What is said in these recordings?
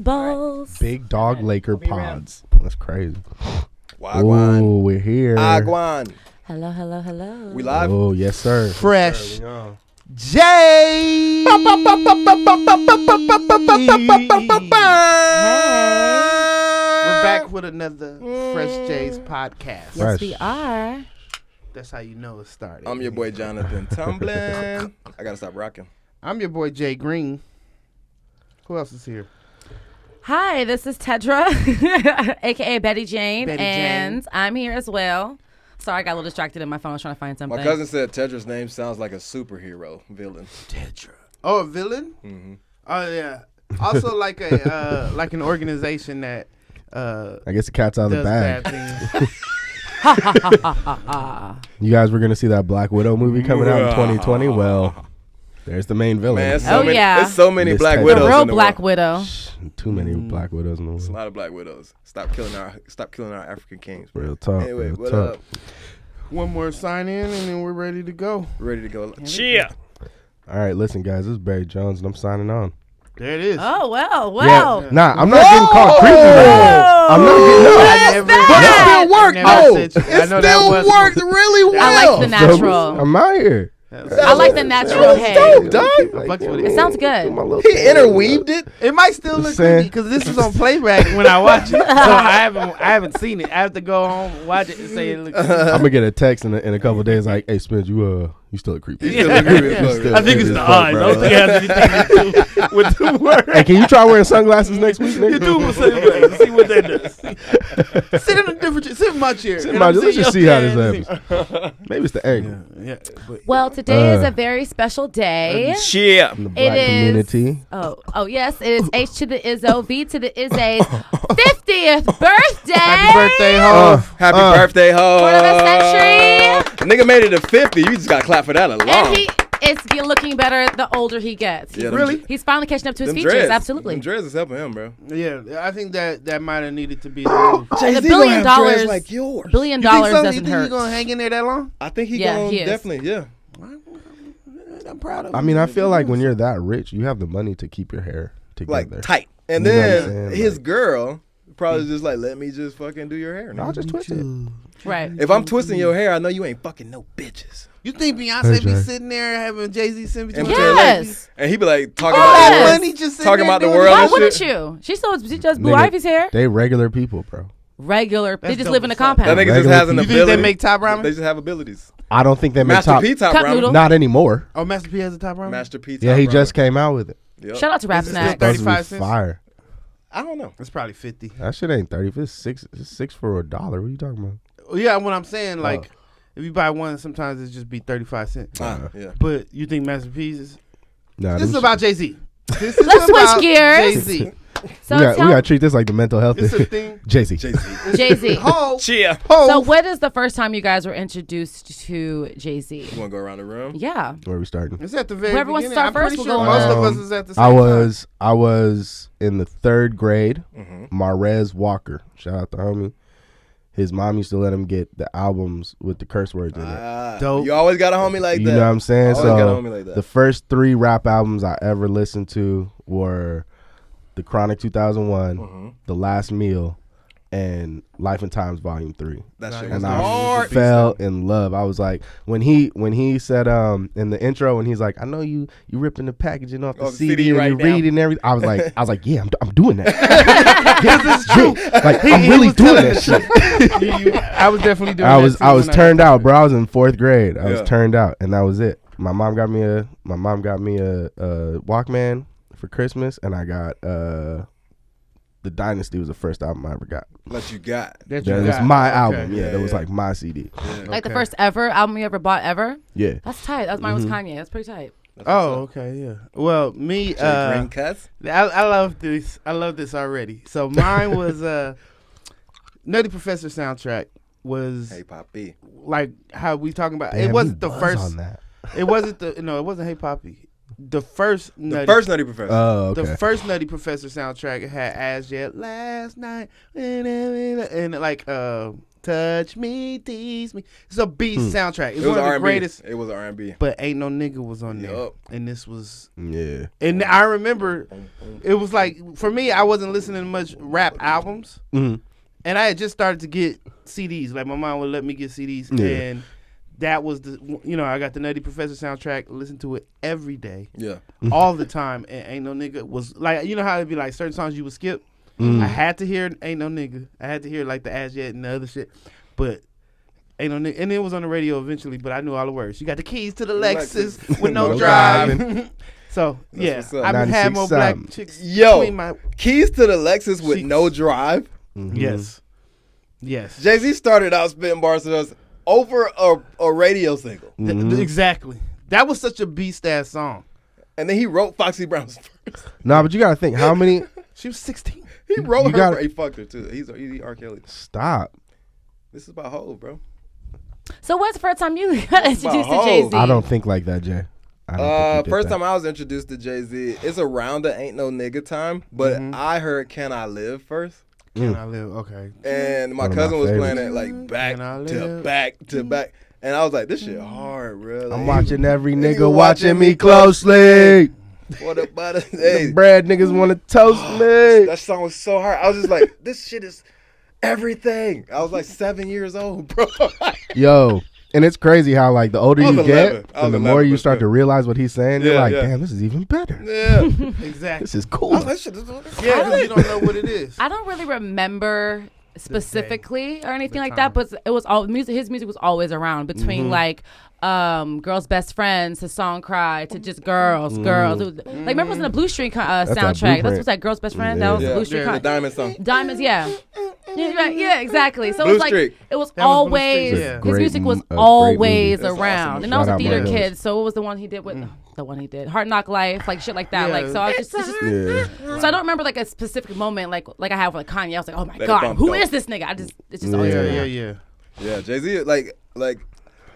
balls. Big dog Laker pods. That's crazy. Wagwan. Oh, we're here. Agwan. Hello. We live? Oh, yes, sir. Fresh. Yes, Jay. We're back with another Fresh J's podcast. Yes, we are. That's how you know it started. I'm your boy Jonathan Tumblin. I gotta stop rocking. I'm your boy JGreen. Who else is here? Hi, this is Tedra, a.k.a. Betty Jane, Betty and Jane. I'm here as well. Sorry, I got a little distracted in my phone. I was trying to find something. My cousin said Tedra's name sounds like a superhero villain. Tedra. Oh, a villain? Mm-hmm. Oh, yeah. Also like a like an organization that I guess the cat's out of the does bag. bad things. You guys were going to see that Black Widow movie coming out in 2020? Well, there's the main villain. Man, There's so many This Black Tedra. Widows The real in the Black world. Widow. Too many Black Widows in the There's a world. lot of Black Widows. Stop killing our African kings, bro. Real talk. Anyway, real what talk. up? One more sign in and then we're ready to go. Ready to go. Cheer. All right, listen, guys. This is Barry Jones, and I'm signing on. There it is. Oh, wow. Yeah, nah, I'm not getting called creepy right now. I'm not getting What's no. that? It still worked really well. I like the natural. I'm out here. I like the natural That's hair. dope, dog. It sounds good. He interweaved it. It might still look Saying- creepy because this is on playback when I watch it. So I haven't seen it. I have to go home, watch it, and say it looks creepy. I'm gonna get a text in a couple of days like, "Hey, Spence, you still a creepy." He still look creepy as fuck. Still I think creepy it's as the fuck, eyes. I bro. don't think it has anything to do with the word. Hey, can you try wearing sunglasses next week, nigga? You do with sunglasses. See what that does. Sit in a different chair. Sit in my chair. Sit in And my I'm chair. Let's sitting just in see how your this chair. Maybe it's the angle. Yeah, but Well, today is a very special day. Cheer. In the black community. Oh, yes. It is H to the Izzo, V to the Izza's 50th birthday. happy birthday, ho. Happy birthday, ho. Quarter of a century. Nigga made it to 50. You just gotta clap for that alone. And he is looking better the older he gets. Yeah, them Really? dr- He's finally catching up to his them features. dreads. Absolutely. Them dreads is helping him, bro. Yeah, I think that might have needed to be the move. And Jay-Z $1 billion, gonna have dreads like yours. $1 billion You think doesn't you think hurt. he's gonna hang in there that long? I think he Yeah, gonna he is. definitely, yeah. I'm proud of him. I mean, I feel like when you're that rich, you have the money to keep your hair Like together. tight. And You know what I'm then saying? his Like- girl probably just like, let me just fucking do your hair. I'll nigga. just twist it. Right. If I'm twisting your hair, I know you ain't fucking no bitches. You think Hey, Beyonce be Jay. sitting there having Jay-Z send between Yeah. her legs? Yes. And he be like talking Oh, about yes. the world. Money just sitting Talking there about the doing world it. Why and wouldn't shit. you? She does Blue Nigga, Ivy's hair. They regular people, bro. Regular. They That's just dope live in a as fuck. compound. That nigga just Regular has an people. You think ability. they make top ramen? They just have abilities. I don't think they make Master top. P top Cup ramen. noodle. Not anymore. Oh, Master P has a top ramen? Master P top Yeah, he ramen. just came out with it. Yep. Shout out to Rap Is it still Snack. Supposed to be 35 cents? fire. I don't know. It's probably 50. That shit ain't 30. If it's six for $1, what are you talking about? Well, yeah, what I'm saying, like, if you buy one, sometimes it just be 35 cents. Yeah. But you think Master P's is... Nah, This is them about Jay-Z. This is Let's switch about gears. Jay-Z. So we tell gotta treat this like the mental health It's a thing. thing. Jay-Z. Jay-Z. Jay-Z. Ho, Cheer. ho. So when is the first time you guys were introduced to Jay-Z? You want to go around the room? Yeah. Where are we starting? It's at the very Whoever wants to beginning. start I'm first, pretty we'll sure go most on. of us is at the same I was in the 3rd grade. Mm-hmm. Marez Walker. Shout out to homie. His mom used to let him get the albums with the curse words in it. Dope. You always got a homie like You that. know what I'm saying? Always got a So homie like that. the first 3 rap albums I ever listened to were The Chronic 2001, Mm-hmm. The Last Meal, and Life and Times Volume 3. That shit Nice. was And I hard. fell in love. I was like, when he said in the intro, when he's like, I know you ripping the packaging off the Off the CD, CD and right you now. read it and everything. I was like, yeah, I'm doing that. Yeah, it's true. Like I'm really was doing telling that shit. I was definitely doing I that was too I was when turned got out, bro. I was in 4th grade. I Yeah. was turned out, and that was it. My mom got me a Walkman for Christmas, and I got The Dynasty was the first album I ever got. That you got. That you That was got. my Okay. album. Yeah, Yeah, that was yeah. like my CD. Like the Okay. first ever album you ever bought ever? Yeah. That's tight. That was mine was Kanye. That's pretty tight. Oh, okay, yeah. Well, me, Green cuts. I love this. I love this already. So mine was Nutty Professor soundtrack was Hey, Poppy. like how we talking about. Damn, it wasn't he the was first. on that. It wasn't the no. It wasn't Hey Poppy. The first The Nutty. first Nutty Professor. Oh, okay. The first Nutty Professor soundtrack had As Yet Last Night and like Touch me, tease me. It's a beast soundtrack. It's It was one of the R&B. greatest. It was R&B. But Ain't No Nigga was on there. Yup. And this was... Yeah. And I remember, it was like, for me, I wasn't listening to much rap albums. Mhm. And I had just started to get CDs. Like, my mom would let me get CDs. Yeah. And that was I got the Nutty Professor soundtrack, listened to it every day. Yeah. All the time. And Ain't No Nigga was, like, you know how it'd be like certain songs you would skip? I had to hear Ain't No Nigga. I had to hear, like, the As Yet and the other shit. But Ain't No Nigga. And it was on the radio eventually, but I knew all the words. You got the keys to the Lexus with no No drive. So, yeah. what's up. I've had more black 96 chicks Yo, between my... keys to the Lexus with Cheeks. no drive. Yes. Yes. Jay-Z started out spitting bars to us over a radio single. Exactly. That was such a beast-ass song. And then he wrote Foxy Brown's verse. Nah, but you gotta think how many. She was 16. He wrote You her. gotta- He fucked her too. He's R. Kelly. Stop. This is about Hov, bro. So when's the first time you got introduced to Hov. Jay-Z? I don't think like that, Jay. I don't think you did First that. time I was introduced to Jay-Z, it's around the Ain't No Nigga time, but I heard Can I Live first. Can I live? Okay. And my One of my cousin was playing favorites. it like back Can I to live? back to back. And I was like, this shit hard, bro. Like, I'm watching every Nigga nigga watching watching me me closely. What about it? The Hey, bread niggas want to toast me. that song was so hard. I was just like, this shit is everything. I was like 7 years old, bro. Yo, and it's crazy how like the older I was you 11. get, I was and the 11, more you but start to still. realize what he's saying, you're Yeah, like, yeah. damn, this is even better. Yeah. Exactly. This is I cool. was like, shit, this is Yeah, because you don't know what it is. I don't really remember specifically or anything The like time. that, but it was all music. His music was always around between like Girls Best Friends to Song Cry to just Girls. It was, like remember it was in the Blue Street that soundtrack. That's Blueprint. what's that Girls Best Friend? Yeah. That was yeah. the Blue Street. The Diamond song. Diamonds, yeah. Yeah, right, yeah, exactly. So Blue it was like Streak. it was That was Blue always Streak, yeah. his Great music was a great always movie. That's around, awesome. and I was a Shout out theater Marcos. kid, so it was the one he did with the one he did Hard Knock Life, like shit like that. Yeah. Like so, I was just Yeah. so I don't remember like a specific moment like I have with Kanye. I was like, oh my Let it god, bump, who though. is this nigga? It's just always Yeah. been Yeah, around. yeah. Yeah, Jay-Z, like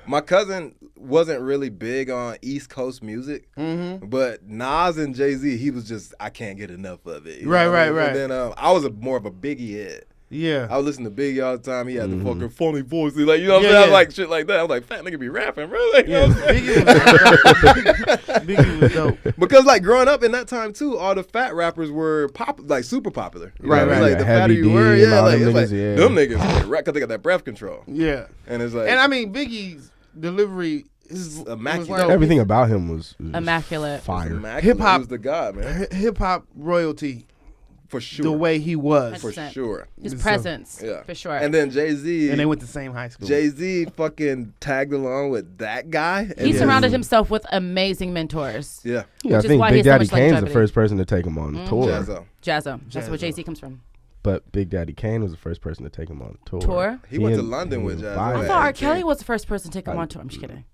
my cousin wasn't really big on East Coast music, but Nas and Jay-Z, he was just, I can't get enough of it. You Right, know what I mean? right, And then I was more of a Biggie head. Yeah. I would listen to Biggie all the time. He had the fucking funny voice. Like, you know what Yeah, I'm saying? I was yeah. like, shit like that. I was like, fat nigga be rapping, bro. Like, you know Yeah, what I'm saying? Biggie was dope. Biggie was dope. Because like growing up in that time too, all the fat rappers were like super popular. You know Right, what I mean? right. Like the Heavy fatter you D were, and yeah, all like them it's like niggas, yeah. them niggas could rap because they got that breath control. Yeah. And it's like, And I mean, Biggie's delivery is Immaculate. dope. Everything about him was Immaculate. fire. immaculate. Hip-hop- He was the god, man, Hip hop royalty, for sure. the way he was. for 100%. sure. His So- presence, Yeah, for sure. And then Jay-Z, And they went to the same high school. Jay-Z fucking tagged along with that guy. And he then- surrounded himself with amazing mentors. Yeah, Yeah, I Which is think why he Big has so Daddy much Kane's the longevity. first person to take him on tour. Jazzo. Jazzo. That's where Jazzo. Jay-Z comes from. But Big Daddy Kane was the first person to take him on tour. Tour? He went to and- London with Jazzo. Vibe. I Yeah, thought R. he Kelly came. was the first person to take him on tour. I'm just kidding.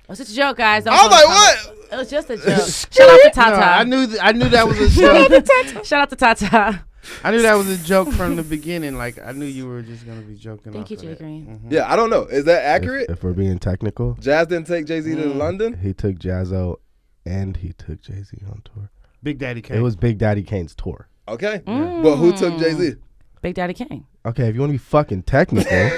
It was just a joke, guys. I was like, what? It was just a joke. Shout out to Tata. No, I knew that was a joke. Shout out to Tata. I knew that was a joke from the beginning. Like I knew you were just gonna be joking. Thank you, off Jay of that. Green. Yeah, I don't know. Is that accurate? If we're being technical, Jazz didn't take Jay-Z to London? he took Jazzo and he took Jay-Z on tour. Big Daddy Kane. It was Big Daddy Kane's tour. Okay. But who took Jay-Z? Big Daddy Kane. Okay, if you want to be fucking technical,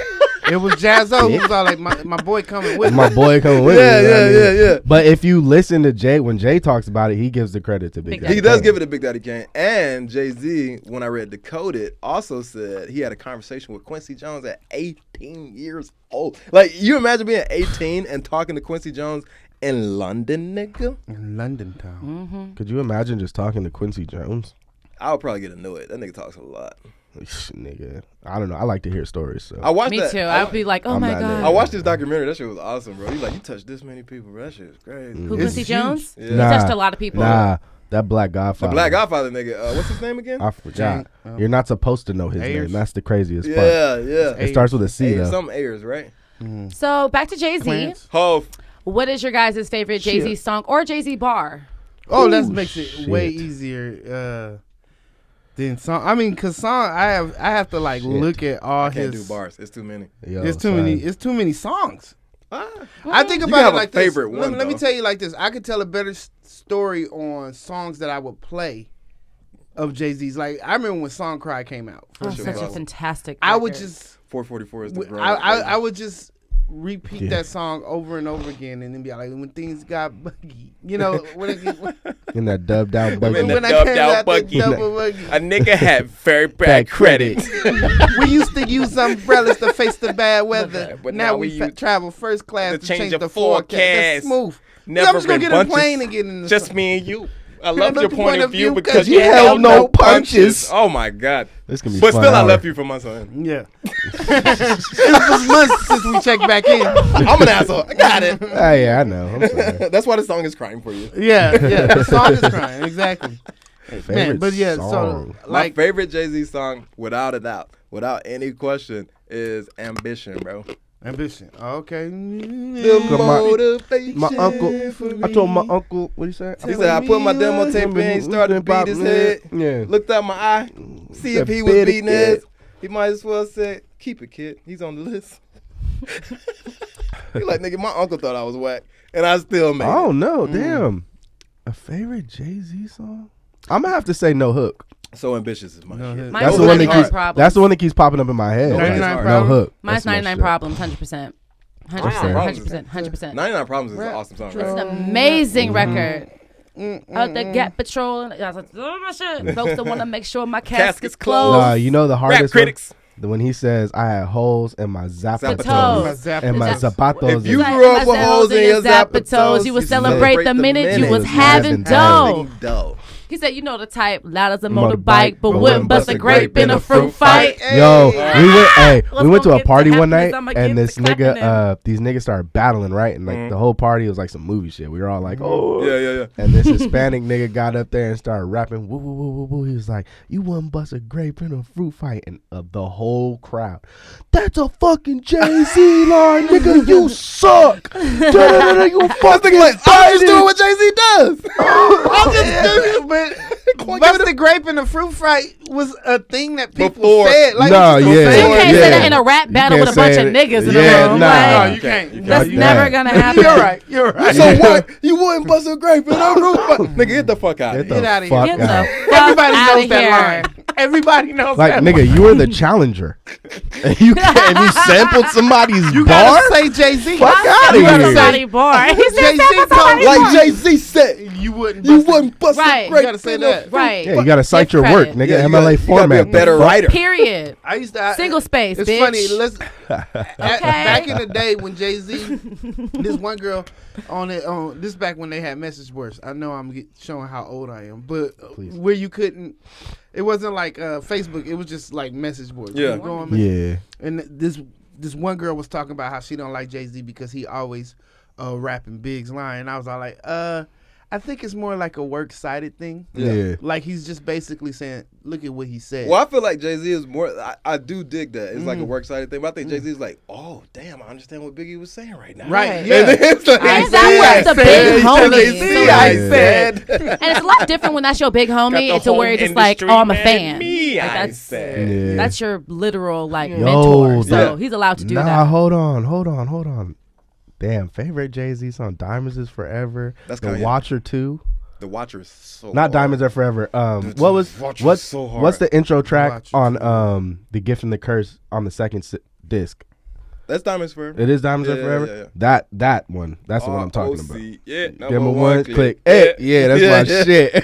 It was Jazzo who was all like, my boy coming with me. my boy coming with Yeah, me. you know what I yeah, mean? yeah, yeah. But if you listen to Jay, when Jay talks about it, he gives the credit to Big Big Daddy. He does Kane. give it to Big Daddy Kane. And Jay-Z, when I read Decoded, also said he had a conversation with Quincy Jones at 18 years old. Like, you imagine being 18 and talking to Quincy Jones in London, nigga? In London town. Could you imagine just talking to Quincy Jones? I would probably get annoyed. That nigga talks a lot. Nigga, I don't know. I like to hear stories. So I watched Me that. too. I'd be like, oh I'm my not God. I watched this documentary. That shit was awesome, bro. He's like, you touched this many people, bro. That shit is crazy. Who, It's Quincy huge. Jones? Yeah. He Nah. touched a lot of people. Nah, that Black The Godfather. Black Godfather nigga. What's his name again? I forgot. Jane- You're not supposed to know his Ayers. name. That's the craziest part. Yeah, yeah. It starts with a C Ayers, though. some Ayers, right? So back to Jay-Z. Clarence. Hove. What is your guys' favorite Jay-Z song or Jay-Z bar? Oh, that Ooh, makes it way shit. easier than song. I mean, cause song I have to like Shit. look at all I can't his. do bars. It's too many. Yo, It's too many. son. It's too many songs. Ah. I think You about have it a like favorite this. one, Let me though. tell you like this. I could tell a better story on songs that I would play of Jay-Z's. Like I remember when Song Cry came out. Oh, Sure. such a fantastic. I would record. just 444 is the grown. I would just repeat Yeah. that song over and over again, and then be like, when things got buggy, you know, when In that dubbed out buggy. In the when I dubbed came out out the buggy. double buggy. A nigga had very bad credit. We used to use umbrellas to face the bad weather, But now now we we use- travel first class to to change change the the forecast. That's forecast. smooth. Never I'm just gonna been get a bunches. plane and get in the Just sun. me and you. I love love your the point of view because you you held held no no punches. punches. Oh my God. This can be But fun still, I hour. left you for months on end. Yeah. It was months since we checked back in. I'm an asshole. I got it. Ah, yeah, I know. I'm sorry. That's why the song is crying for you. Yeah. The song is crying. Exactly. Man, Favorite but yeah, song. so My like favorite Jay-Z song, without a doubt, without any question, is Ambition, bro. ambition. Okay. The my- motivation my uncle, for I told my me. uncle, what he said? He said, I put my demo tape in, started to beat his head. Yeah. Looked out my eye, see if Said, he was "Bet it, beating his. kid." He might as well say, keep it, kid. He's on the list. He like, nigga, my uncle thought I was whack, and I still made Oh it. no, damn. A favorite Jay-Z song? I'm gonna have to say No Hook. So Ambitious is my No, shit. Mine's That's the one that 99 keeps. Problems. That's the one that keeps popping up in my head. 99 Like, No Problems? Hook. Mine's That's my 99 shit. Problems, 100%. 100%, 100%, 100%. 99 Problems is an awesome song, It's right? an amazing record. Out the Gap Patrol. I was like, oh my shit. Folks that want to make sure my casket's closed. Nah, you know the Rap hardest critics. one? When he says, I had holes in my Zapatos. zapatos. And my Is that- zapatos. If you Like, grew up my with holes in your zapatos, you would celebrate the minute you was having dough. He said, you know the type, loud as a motorbike, but wouldn't bust a grape in a fruit fight. Yo, Let's we went go to a get to party one happiness. night, I'ma get and this to clapping nigga, these niggas started battling, right? And like the whole party was like some movie shit. We were all like, oh, Yeah. And this Hispanic nigga got up there and started rapping. Woo, woo, woo, woo, woo. He was like, you wouldn't bust a grape in a fruit fight. And the whole crowd, that's a fucking Jay-Z line, nigga. You suck. Da-da-da-da, you fucking Like, I'm just Biden. doing what Jay-Z does. I'm just doing But bust the grape in the fruit fight was a thing that people Before. said. Like, No, you just yeah. So you don't say can't it. say that in a rap battle with a bunch say of it. niggas in Yeah, the room. nah. Like, No, you can't. that's Fuck never that. gonna happen. You're right. So what? You wouldn't bust a grape in a roof? Nigga, get the fuck out of Get here. Get out of fuck here. Get the out. fuck Everybody outta knows that here. line. Everybody knows Like, that nigga, line. you were the challenger. And you sampled somebody's You bar? gotta say Jay-Z. Fuck outta You gotta here. Somebody born. He said Jay-Z sample told- somebody Like born. Jay-Z said, You wouldn't. you bust wouldn't bust Right. a grape. You gotta say in that. a Right. Yeah, you gotta cite Give your work, credit. nigga. Yeah, you MLA gotta be format. a better the fuck? writer. Period. I used to Single space, It's bitch. funny. Back in the day when Jay-Z, this one girl on it. This back when they had message boards. I know I'm showing how old I am, but Please. where you couldn't. It wasn't like Facebook. It was just like message boards. Yeah. You go on Yeah. And this one girl was talking about how she don't like Jay-Z because he always rapping Big's line. And I was all like, I think it's more like a work-cited thing. Yeah. Like he's just basically saying, look at what he said. Well, I feel like Jay-Z is more, I do dig that. It's like a work-sided thing, but I think Jay-Z is like, oh, damn, I understand what Biggie was saying right now. Right, Right. yeah. And then it's like, And that was the big homie. Jay-Z, So, I like- said. And it's a lot different when that's your big Got homie. the It's to where whole it's just like, industry oh, I'm a mad fan. at me, Like, I that's said. Yeah. that's your literal like Yo, mentor. So yeah. he's allowed to do Nah, that. hold on. Damn, favorite Jay-Z song, Diamonds is Forever. That's The Kanye. Watcher 2. The Watcher is so Not hard. Diamonds Are Forever. Dude, Watcher is What's so hard. what's the intro track Watcher on The Gift and the Curse on the second disc? That's Diamonds Forever. It is Diamonds Are Yeah, Forever. yeah, yeah. That one. That's the one I'm talking about. OC. Yeah, Number one, click. Yeah, that's my shit.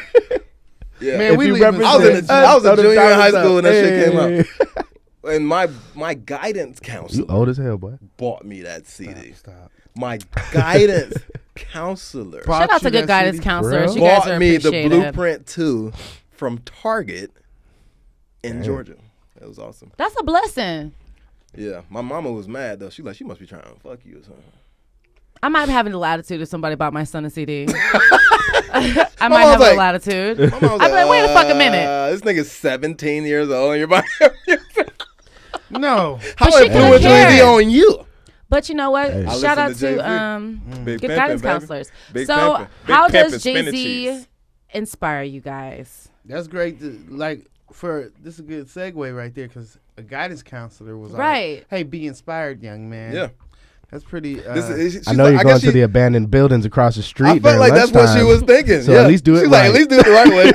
Yeah. Man, If we you leaving represent I was in a- I was a other junior in high diamonds school when that shit came out. And my guidance You counselor old as hell, boy. bought me that CD. Stop. My guidance counselor Shout out to good guidance counselors. For You guys are bought me the appreciated. Blueprint 2 from Target in Damn. Georgia. That was awesome. That's a blessing. Yeah, my mama was mad though. She must be trying to fuck you or something. I might be having the latitude if somebody bought my son a CD. I might mom's have like- the latitude. My mom was I'd be like, wait a fucking minute. This nigga's 17 years old and you're buying No. How she couldn't influential is he care. on you? But you know what? Hey. I Shout out listen to to Big good pimpin', guidance baby. counselors. Big So pimpin'. Big how pimpin', does spinach Jay-Z cheese. inspire you guys? That's great. This is a good segue right there because a guidance counselor was Right. Like, hey, be inspired, young man. Yeah. That's pretty. She's I know like, you're I going guess to the abandoned buildings across the street. I felt during like that's what she lunchtime. was thinking. So yeah. at least do it She's right. like, at least do it the right way.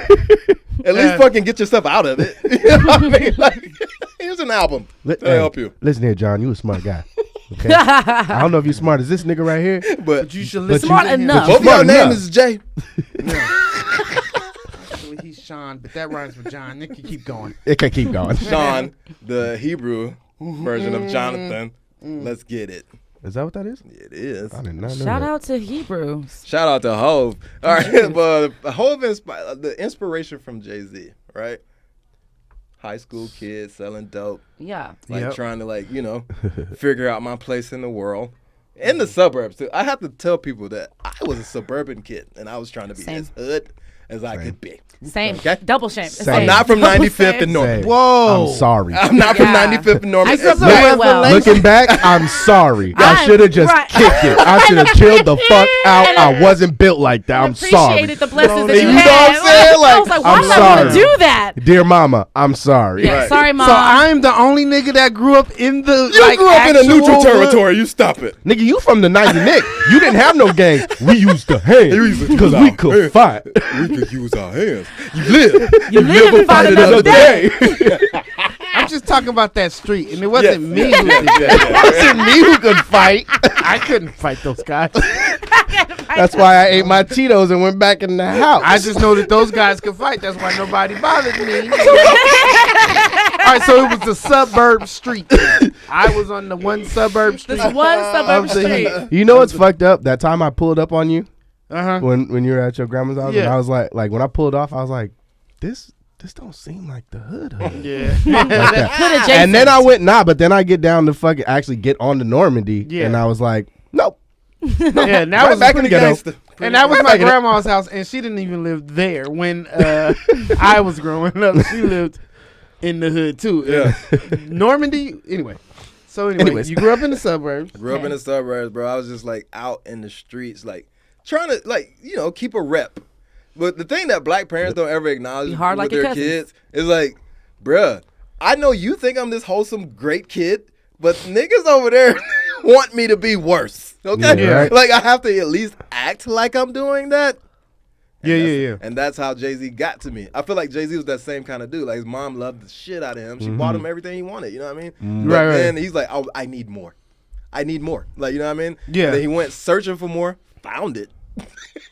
At least fucking get yourself out of it. You know what I mean? Like, here's an album to help you. Listen here, John. You a smart guy. Okay? I don't know if you're smart as this nigga right here, But you should listen. Smart to him. enough. both of y'all name is Jay. Actually, he's Sean, but that rhymes with John. It can keep going. it can keep going. Sean, the Hebrew version of Jonathan. Let's get it. Is that what that is? It is. I did not know Shout that. out to Hebrews. Shout out to Hove. All right, but Hove the inspiration from Jay-Z, right? High school kid selling dope, Yeah. like trying to figure out my place in the world. In the suburbs too. I have to tell people that I was a suburban kid and I was trying to be Same. as hood as I could be. Same. Okay. Double shame. Same. Same. I'm not from Double 95th shame. and Norman. Say, Whoa. I'm sorry. I'm not from Yeah. 95th and Norman. I grew up It's very like- well. Looking back, I'm sorry. I should have just right. kicked it. I should have chilled the fuck out. And I wasn't built like that. I'm sorry. Appreciated the blessings that You you know had. what I'm saying? I was like, why I'm did I want to sorry. do that? Dear mama, I'm sorry. Yeah, Right. sorry, mom. So I'm the only nigga that grew up in the You grew up in a neutral actual hood. territory. You stop it. Nigga, you from the 90s, Nick. You didn't have no gangs. We used to hang because we could fight. We could use our hands. You live. you live and fight another day. I'm just talking about that street, and it wasn't me who did that. It wasn't me who could fight. I couldn't fight those guys. That's why I ate my Cheetos and went back in the house. I just know that those guys could fight. That's why nobody bothered me. All right, so it was the suburb street. I was on the one suburb street. This one suburb Of the street. heat. You know what's fucked up? That time I pulled up on you Uh-huh. when you were at your grandma's house, and Yeah. I was like when I pulled off, I was like, this don't seem like the hood. Yeah. Hood adjacent. And then I went but then I get down to fucking actually get on to Normandy, Yeah. and I was like, nope. Yeah, and that Right was back in the ghetto. Gangster. And that was Right my back in it. grandma's house, and she didn't even live there when I was growing up. She lived in the hood too. Yeah. Normandy. Anyway, so Anyways. you grew up in the suburbs. Grew up in the suburbs, bro. I was just like out in the streets, like trying to keep a rep. But the thing that black parents don't ever acknowledge Be hard with like your their cousins. kids is like, bruh, I know you think I'm this wholesome, great kid, but niggas over there want me to be worse. Okay? Yeah, right. Like I have to at least act like I'm doing that. And Yeah, that's- yeah. And that's how Jay-Z got to me. I feel like Jay-Z was that same kind of dude. Like his mom loved the shit out of him. She bought him everything he wanted. You know what I mean? But Right, right. then he's like, oh, I need more. I need more. Like, you know what I mean? Yeah. Then he went searching for more, found it.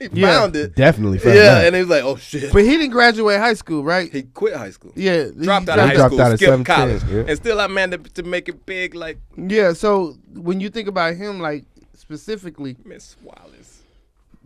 He Yeah. found it. Definitely. Yeah, and he was like, oh shit. But he didn't graduate high school, right? He quit high school. Yeah, Dropped he out of high dropped school, out at skipped 17, college. yeah. And still I managed to make it big like Yeah, so when you think about him, like specifically Miss Wallace.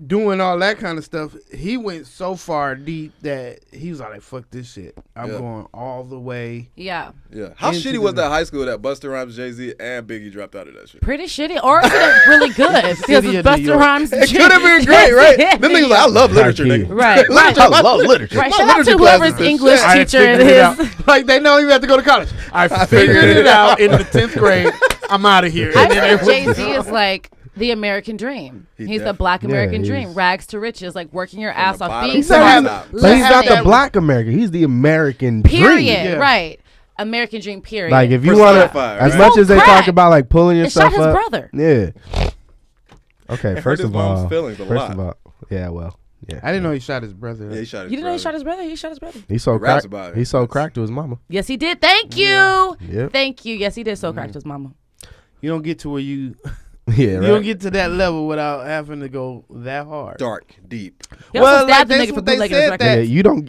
doing all that kind of stuff, he went so far deep that he was like, "Fuck this shit, I'm Yeah. going all the way." Yeah. Yeah. How Into shitty was the- that high school that Busta Rhymes, Jay-Z, and Biggie dropped out of that shit? Pretty shitty. Or is it really good? Because City it's of New Busta York. Rhymes. It could have been great, right? Them niggas like, I love literature, High key. nigga. Right. Literature, I love literature. Right. My Shout out to literature whoever's classes is English shit. I teacher it figured it is. out. Like they don't even have to go to college. I figured it out in the 10th grade. I'm out of here. I And then think it was- Jay-Z is like the American dream. He He's the definitely- black American he dream. is. Rags to riches, like working your ass the off, bottom being to the smart, top. But he's not the listening. black American. He's the American dream. Period. Yeah. Right. American dream. Period. Like if you want to, Personified, as right? much So as they crack. talk about like pulling It yourself shot his up. brother. Yeah. Okay. hurt First his of mom's all, feelings a first lot. of all, yeah. Well, yeah. I didn't know he shot his brother. Yeah, he shot his You didn't know he brother. shot his brother? He shot his brother. He sold He raps crack. about it. He sold That's- crack to his mama. Yes, he did. Thank you. Yep. Thank you. Yes, he did so crack to his mama. You don't get to where you Yeah. you Right. don't get to that level without having to go that hard. Dark, deep. He also Well, like, stabbed the that's nigga for what they bootlegging his said record. that- Yeah,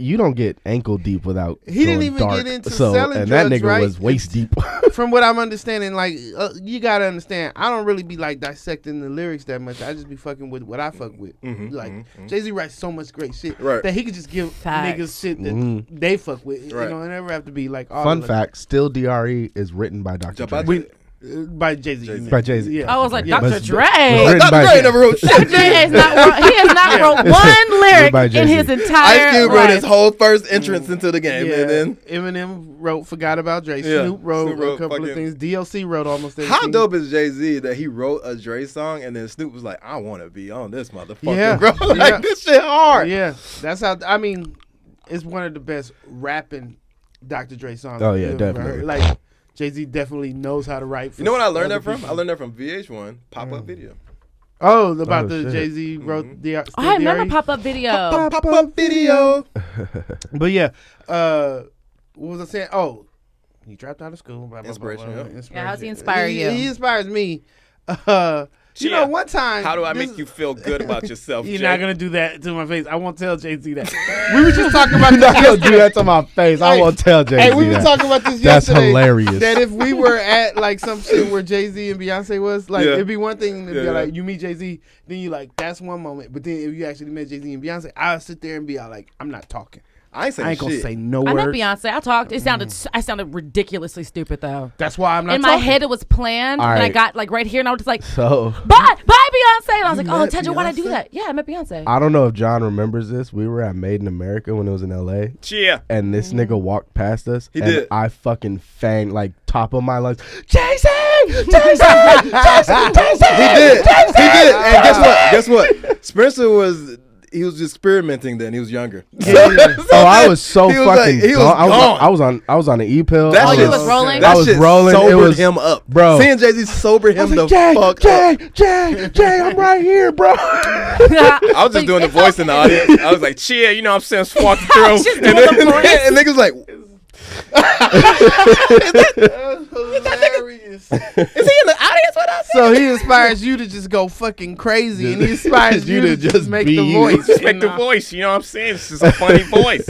you don't get ankle deep without. He didn't going even dark. get into so, selling and that drugs, nigga right? was waist deep. From what I'm understanding, like you gotta understand, I don't really be like dissecting the lyrics that much. I just be fucking with what I fuck with. Like Jay-Z writes so much great shit Right. that he could just give Facts. niggas shit that they fuck with. Right. You know, it never have to be like all Fun of it. fact: Still Dre is written by Dr. Jump out Dre. there. By Jay-Z. Jay-Z. By Jay-Z. Yeah. I was like, Yeah, Dr. but- Dre. Written Dr. by- Dre never wrote shit. Dre has not wrote, he has not wrote one lyric by in Jay-Z. his entire Ice Cube wrote life. his whole first entrance into the game, Yeah. and then Eminem wrote "Forgot About Dre." Yeah. Snoop wrote Snoop a wrote couple of fucking- things. DLC wrote almost everything. how dope is Jay-Z that he wrote a Dre song and then Snoop was like, I want to be on this motherfucker, Yeah. bro. Like, Yeah. this shit hard. Yeah, that's how. I mean, it's one of the best rapping Dr. Dre songs. Oh, I've yeah, ever definitely. heard. Like Jay-Z definitely knows how to write. For You know what I learned other that from? people. I learned that from VH1 pop-up video. Oh, about the shit. Jay-Z wrote the. Oh, I remember pop-up video. Pop-up video. But yeah, what was I saying? Oh, he dropped out of school. Blah, blah, Inspiration, blah, blah, yeah. inspiration. Yeah, how's he inspire you? He inspires me. You Yeah. know, one time. How do I make you feel good about yourself, You're Jay? not gonna do that to my face. I won't tell Jay-Z that. We were just talking about this Don't do yesterday. that to my face. I won't tell Jay-Z Hey, we were that. talking about this That's yesterday. hilarious. That if we were at like some shit where Jay-Z and Beyonce was, like Yeah. it'd be one thing to be Yeah. like, you meet Jay-Z, then you like, that's one moment. But then if you actually met Jay-Z and Beyonce, I'll sit there and be like, I'm not talking. I ain't saying I ain't gonna shit. say no I met words. Beyonce. I talked. I sounded ridiculously stupid though. That's why I'm not In my talking. head, it was planned, All and I right. got like right here, and I was just like, So bye, Beyonce. And I was like, oh, met Tedra, why'd I do Beyonce? that? Yeah, I met Beyonce. I don't know if John remembers this. We were at Made in America when it was in LA. Yeah. And this nigga walked past us. He and did. I fucking fanged like top of my lungs. Jason! Jason! Jason! Jason! He did. He did. And guess what? Spencer was just experimenting then. He was younger. Oh, I was so He was fucking like- he was gone. gone. I was on an e-pill. That Oh, I you shit- was rolling? I That was shit rolling. It sobered was him up, bro. Seeing Jay-Z sobered I was him the like, fuck up. Jay, I'm right here, bro. I was just doing the voice in the audience. I was like, cheer, you know what I'm saying? Just walking through. Just And doing then, the voice. and niggas like, Hilarious. is he in the audience with us? So he inspires you to just go fucking crazy, and he inspires you to just make be the you. voice. Just make the voice, you know what I'm saying? It's just a funny voice.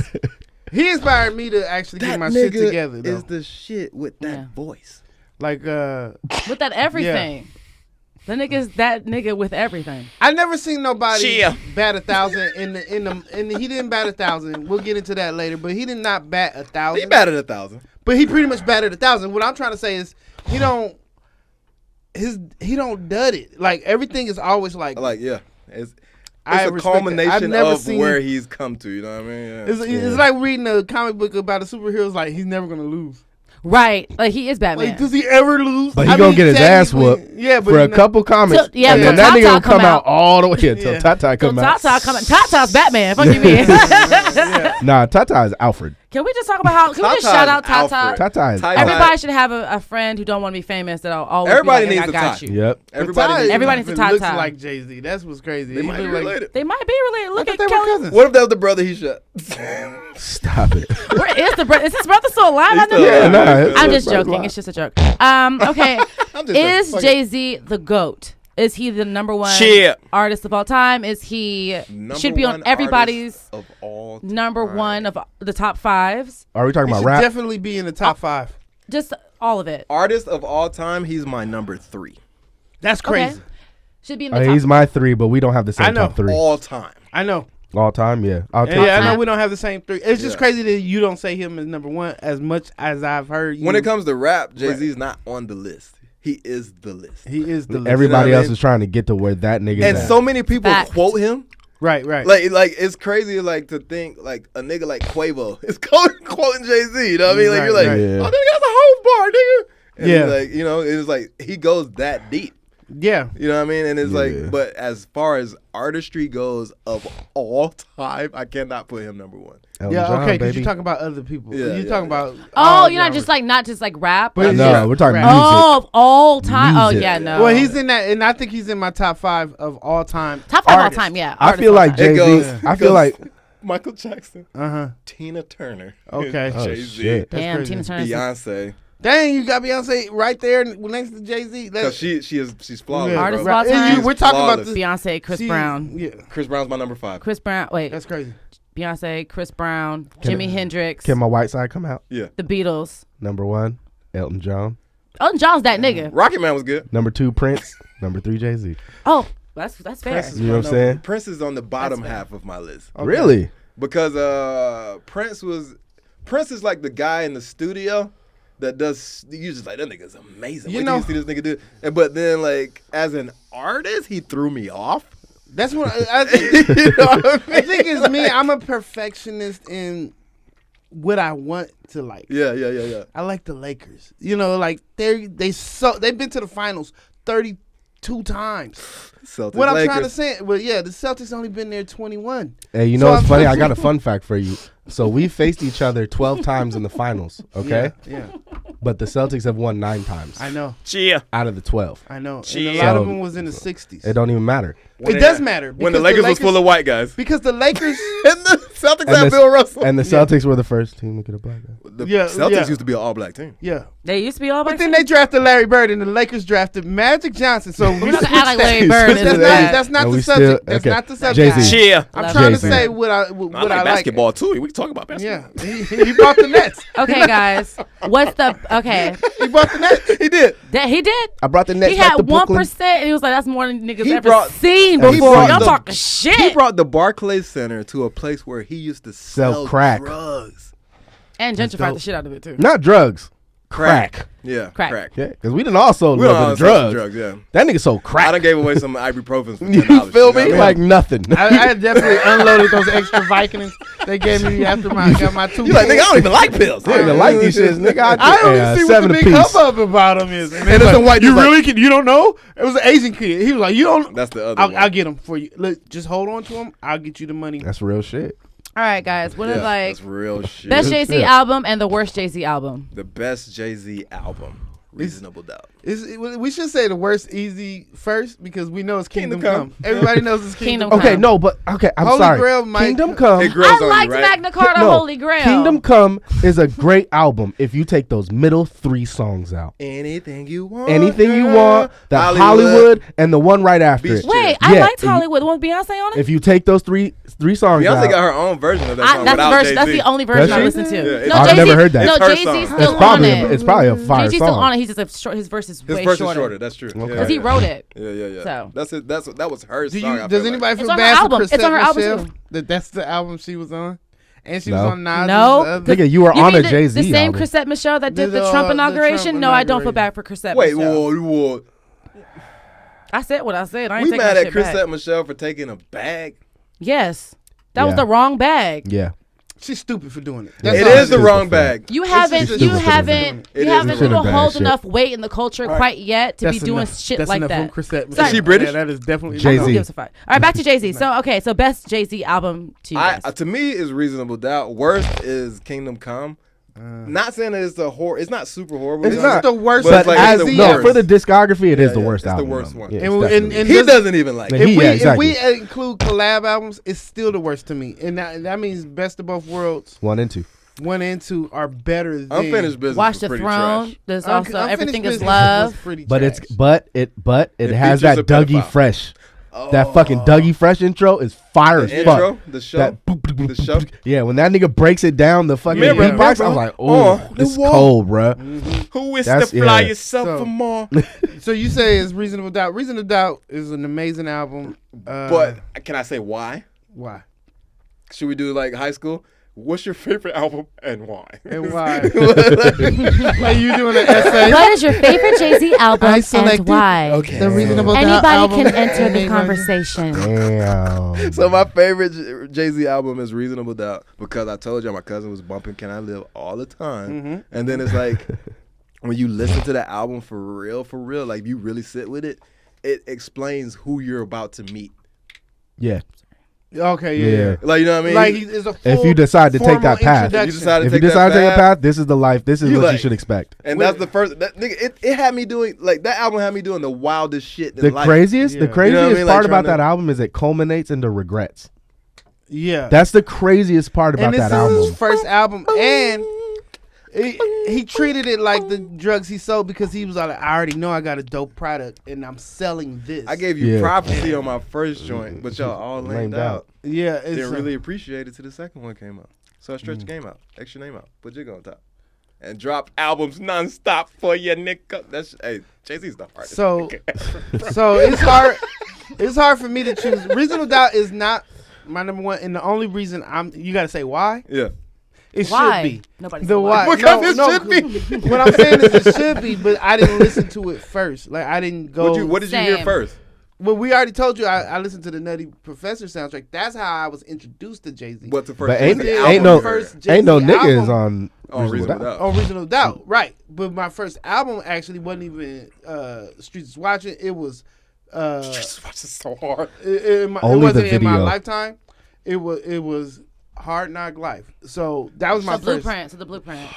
He inspired me to actually get That my shit nigga together, though. is the shit with that Yeah. voice. Like, With that everything. The nigga's that nigga with everything. I never seen nobody Cheer. bat 1,000 in the. He didn't bat 1,000. We'll get into that later, but he did not bat 1,000. He batted 1,000. But he pretty much batted 1,000. What I'm trying to say is he don't dud it. Like everything is always like Yeah. It's I a respect that. I've culmination never of seen- where he's come to. You know what I mean? Yeah. it's like reading a comic book about a superhero. It's like he's never gonna lose. Right. Like he is Batman. Like does he ever lose? But he gonna get his ass technically- whooped Yeah, but for a you know- couple comments. Till- yeah, and then till that nigga Tata gonna come come out out. all the way until Yeah. Tata come out. Tata's Batman. Fuck you mean? Nah, Tata is Alfred. Can we just talk about how? Can we just Tata shout is out Tata? Alfred. Tata is Tata- Alfred. Everybody should have a friend who don't want to be famous that'll always Everybody be like, needs I a got Tata. you. Yep. Everybody. Everybody's a looks Tata. like Jay-Z. That's what's crazy. They He might be look like- related. They might be related. Look I at thought they were Kelly. cousins. What if that was the brother he shot? Stop it. Where is the brother? Is his brother still alive? I He's never- still alive. nah, I'm it's- I'm just it's joking. alive. It's just a joke. Okay. I'm just Is saying, fuck it. Jay-Z the GOAT? Is he the number one Cheer. artist of all time? Is he Number should be on one everybody's artist of all number time. one of the top fives? Are we talking He about should rap? definitely be in the top 5. Just all of it. Artist of all time. He's my number 3. That's crazy. Okay. Should be in the top. He's my 3, but we don't have the I same know. top 3. All time. I know. All time, yeah. I'll take Yeah, I that. know we don't have the same 3. It's just Yeah. crazy that you don't say him as number 1 as much as I've heard you. When it comes to rap, Jay-Z's not on the list. He is the list. he is the Everybody You know what I else mean? is trying to get to where that nigga And is. so many people Fact. quote him. right. Like it's crazy like to think like a nigga like Quavo is quoting Jay-Z. You know what I mean? Like Right, you're like, right. Yeah. oh, nigga, that's a whole bar, nigga. And Yeah. like, you know, it's like he goes that deep. Yeah. You know what I mean? And it's Yeah. like, but as far as artistry goes of all time, I cannot put him number 1. Elton Yeah, John, okay, because baby. you're talking about other people. Yeah, you're yeah, talking yeah. about. Oh, all you're not genres. just like not just like rap. But No, yeah. we're talking Right. music. Oh, of all time. Oh Music. yeah, no. Well, he's in that, and I think he's in my top 5 of all time. top 5 all artists. time. Yeah, I artist feel all like time. It goes- Jay-Z. it I feel goes- like Michael Jackson, Uh-huh. Tina Turner, Okay. oh, Jay-Z, shit. Damn, crazy. Tina Turner. Beyonce, Dang, you got Beyonce right there next to Jay-Z. because she's flawless. Yeah. Artist bro. of all And time. we're talking about Flawless. this. Beyonce, Chris she- Brown. Yeah, Chris Brown's my number 5. Chris Brown. Wait, that's crazy. Beyonce, Chris Brown, Jimi Hendrix, Can my white side come out? Yeah, the Beatles. Number 1, Elton John. Elton John's that nigga. Rocket Man was good. Number 2, Prince. Number 3, Jay-Z. Oh, that's fair. Prince is You know what I'm saying? Prince is on the bottom That's fair. half of my list Okay. Really? because Prince is like the guy in the studio that does. You just like that nigga's amazing. You Wait know- till you see this nigga do. And but then like as an artist, he threw me off. That's what I think. You know what I mean? I think it's me. I'm a perfectionist in what I want to like. Yeah. I like the Lakers. You know, like they've been to the finals 32 times. Celtics, What I'm Lakers. trying to say, but yeah, the Celtics only been there 21. Hey, you So know what's I'm- funny? I got a fun fact for you. So we faced each other 12 times in the finals, okay? Yeah. but the Celtics have won 9 times I know. Cheer. out of the 12. I know. And Gee. a lot of So- them was in the 60s. It don't even matter. It does matter. When the because Lakers was full of white guys. Because the Lakers... And the Celtics And had the- Bill Russell. And the Celtics were the first team to get a black guy. The Yeah, Celtics yeah. used to be an all-black team. Yeah. They used to be all But black. then they drafted Larry Bird, and the Lakers drafted Magic Johnson. So We're not gonna act like Larry Bird But is that's bad. not And the we subject. still- That's okay. not the subject. Jay-Z. Cheer. I'm Love trying to Jay-Z. say what I I like like basketball too. We can talk about basketball. Yeah, he bought the Nets. Okay, guys. What's the okay? He bought the Nets. He did. That he did. I brought the Nets He back had to Brooklyn. 1%, and he was like, "That's more than niggas He ever brought- seen he before." brought Y'all the- talking shit. He brought the Barclays Center to a place where he used to sell crack. drugs. and That's gentrified dope. the shit out of it too. Not drugs. Crack. Yeah, Crack. crack. Yeah, because we done also We love don't the have drugs. drugs, yeah. That nigga sold I crack. done gave away some ibuprofen for $10. You feel me? know what I mean? Like nothing. I definitely unloaded those extra Vicodins they gave me after I got my 2. You like, nigga, I don't even like pills. I don't even like these shits, nigga. I don't even see what 7 the big apiece. hubbub about them is. And it's some white you dudes like- really can? You don't know? It was an Asian kid. He was like, "You don't." That's the other I'll, one. I'll get them for you. Look, just hold on to them. I'll get you the money. That's real shit. All right, guys. What Yeah, is like that's real shit. best Jay Z shit. album and the worst Jay Z album? The best Jay-Z album, Reasonable Doubt. We should say the worst easy first because we know it's Kingdom Kingdom Come. Come. Everybody knows it's Kingdom Kingdom Come. Okay, no, but okay, I'm Holy sorry. Grail might- Kingdom Come. It grows I on liked you, right? Magna Carta, No, Holy Grail. Kingdom Come is a great album if you take those middle 3 songs out. Anything you want. Anything you girl. want, the Hollywood, and the one right after Beach it. Chick. Wait, I Yeah, liked if you- Hollywood. The one with Beyonce on it. If you take those three songs Beyonce out, got her own version of that song That's the without version. That's Jay-Z. the only version Does I she? listen to. Yeah, it's- no, I've Jay-Z, never heard that. No, It's her Jay-Z's song. still it's on probably it. it's probably a fire Jay-Z's still song. on it. He's just his verse is His way verse shorter. is shorter. That's true. Okay. Yeah, Because he yeah. wrote it. Yeah. So. That was her Do song. you, I does feel anybody like. feel It's on her bad for album. It's Chrisette on her album, Michelle? too. That's the album she was on, and she No. was on Nas. No. Nigga, you were You on mean a Jay-Z the same album. Chrisette Michelle that did the The Trump Trump inauguration? No, I don't feel inauguration. bad for Chrisette Wait, Michelle. whoa. I said what I said. I ain't We taking mad that at shit Chrisette back. Michelle for taking a bag? Yes. That was Yeah. the wrong bag. Yeah. She's stupid for doing it. It all is the stupid wrong for bag. You It's haven't, just you stupid. haven't, It you is. haven't It shouldn't little bad hold shit. enough weight in the culture quite yet to be doing shit That's like enough that. From Chrisette Sorry. Is she British? Yeah, that is definitely Jay-Z. I don't give a fuck. All right, back to Jay Z. So okay, so best Jay Z album to you guys. To me, is Reasonable Doubt. Worst is Kingdom Come. Not saying that it's a horror. It's not super horrible. It's It's not. the worst. But But it's like as the no, worst. for the discography, it is the yeah, worst it's the album. worst though. one. Yeah, And it's we- definitely- and He does- doesn't even like Like, it. Yeah, exactly. If we include collab albums, it's still the worst to me, and that means Best of Both Worlds 1 and 2. 1 and 2 are better than Unfinished Business Watch was the pretty Throne. trash. There's Unfinished also Everything Business Is was Love. pretty But trash. it It has features that a Dougie pedophile. Fresh. That fucking Dougie Fresh intro is fire The as fuck. intro, the show, That the show. Yeah, when that nigga breaks it down, the fucking Mirror, beatbox, I mirror was like, on oh, the this is wall." cold, bruh. Who is That's- the fly yeah. yourself So- for more? So you say it's Reasonable Doubt. Reasonable Doubt is an amazing album. But can I say why? Why? Should we do like high school? What's your favorite album and why? And why? Like you doing an essay? What is your favorite Jay Z album I and selected- why? Okay. The Reasonable Doubt Anybody album. can enter the Anybody- conversation. Damn. So my favorite Jay-Z album is Reasonable Doubt because I told you my cousin was bumping Can I Live all the time. And then it's like when you listen to the album for real, like you really sit with it, it explains who you're about to meet. Yeah. Okay, Yeah. yeah. Like, you know what I mean? Like it's a If full you decide to take formal that path. introduction. You decide to If you take decide to that take a path, this is the life. This is You what you like- should expect. and that's the first that nigga it had me doing like that album had me doing the wildest shit in The life. craziest, Yeah. the craziest You know what I mean? Like part about trying to- that album is it culminates into regrets. Yeah. That's the craziest part about and this that is album. his first album, and he treated it like the drugs he sold because he was like, I already know I got a dope product and I'm selling this. I gave you Yeah. prophecy on my first joint, but y'all all lamed Lamed out. out. Yeah, it's Didn't really appreciate it till the second one came out. So I stretched Mm. the game out, extra name out, put Jigga on top, And dropped albums nonstop for you, nigga. That's hey Jay-Z's the hardest. so it's hard. It's hard for me to choose. Reasonable Doubt is not my number one, and the only reason you got to say why. Yeah. It Why? should be. Nobody The said why? why. Because it should be. What I'm saying is it should be, but I didn't listen to it first. Like I didn't go. What did you hear Same. first? Well, we already told you I listened to the Nutty Professor soundtrack. That's how I was introduced to Jay Z. What's the first? But ain't, Jay-Z ain't album no you heard? First Jay-Z ain't no niggas album. on Reasonable Doubt. On Reasonable Doubt, right? But my first album actually wasn't even Streets is Watching. It was Watch this so hard. it Only wasn't the in my video. lifetime. It was Hard Knock Life. So that was my The first. blueprint. So the blueprint.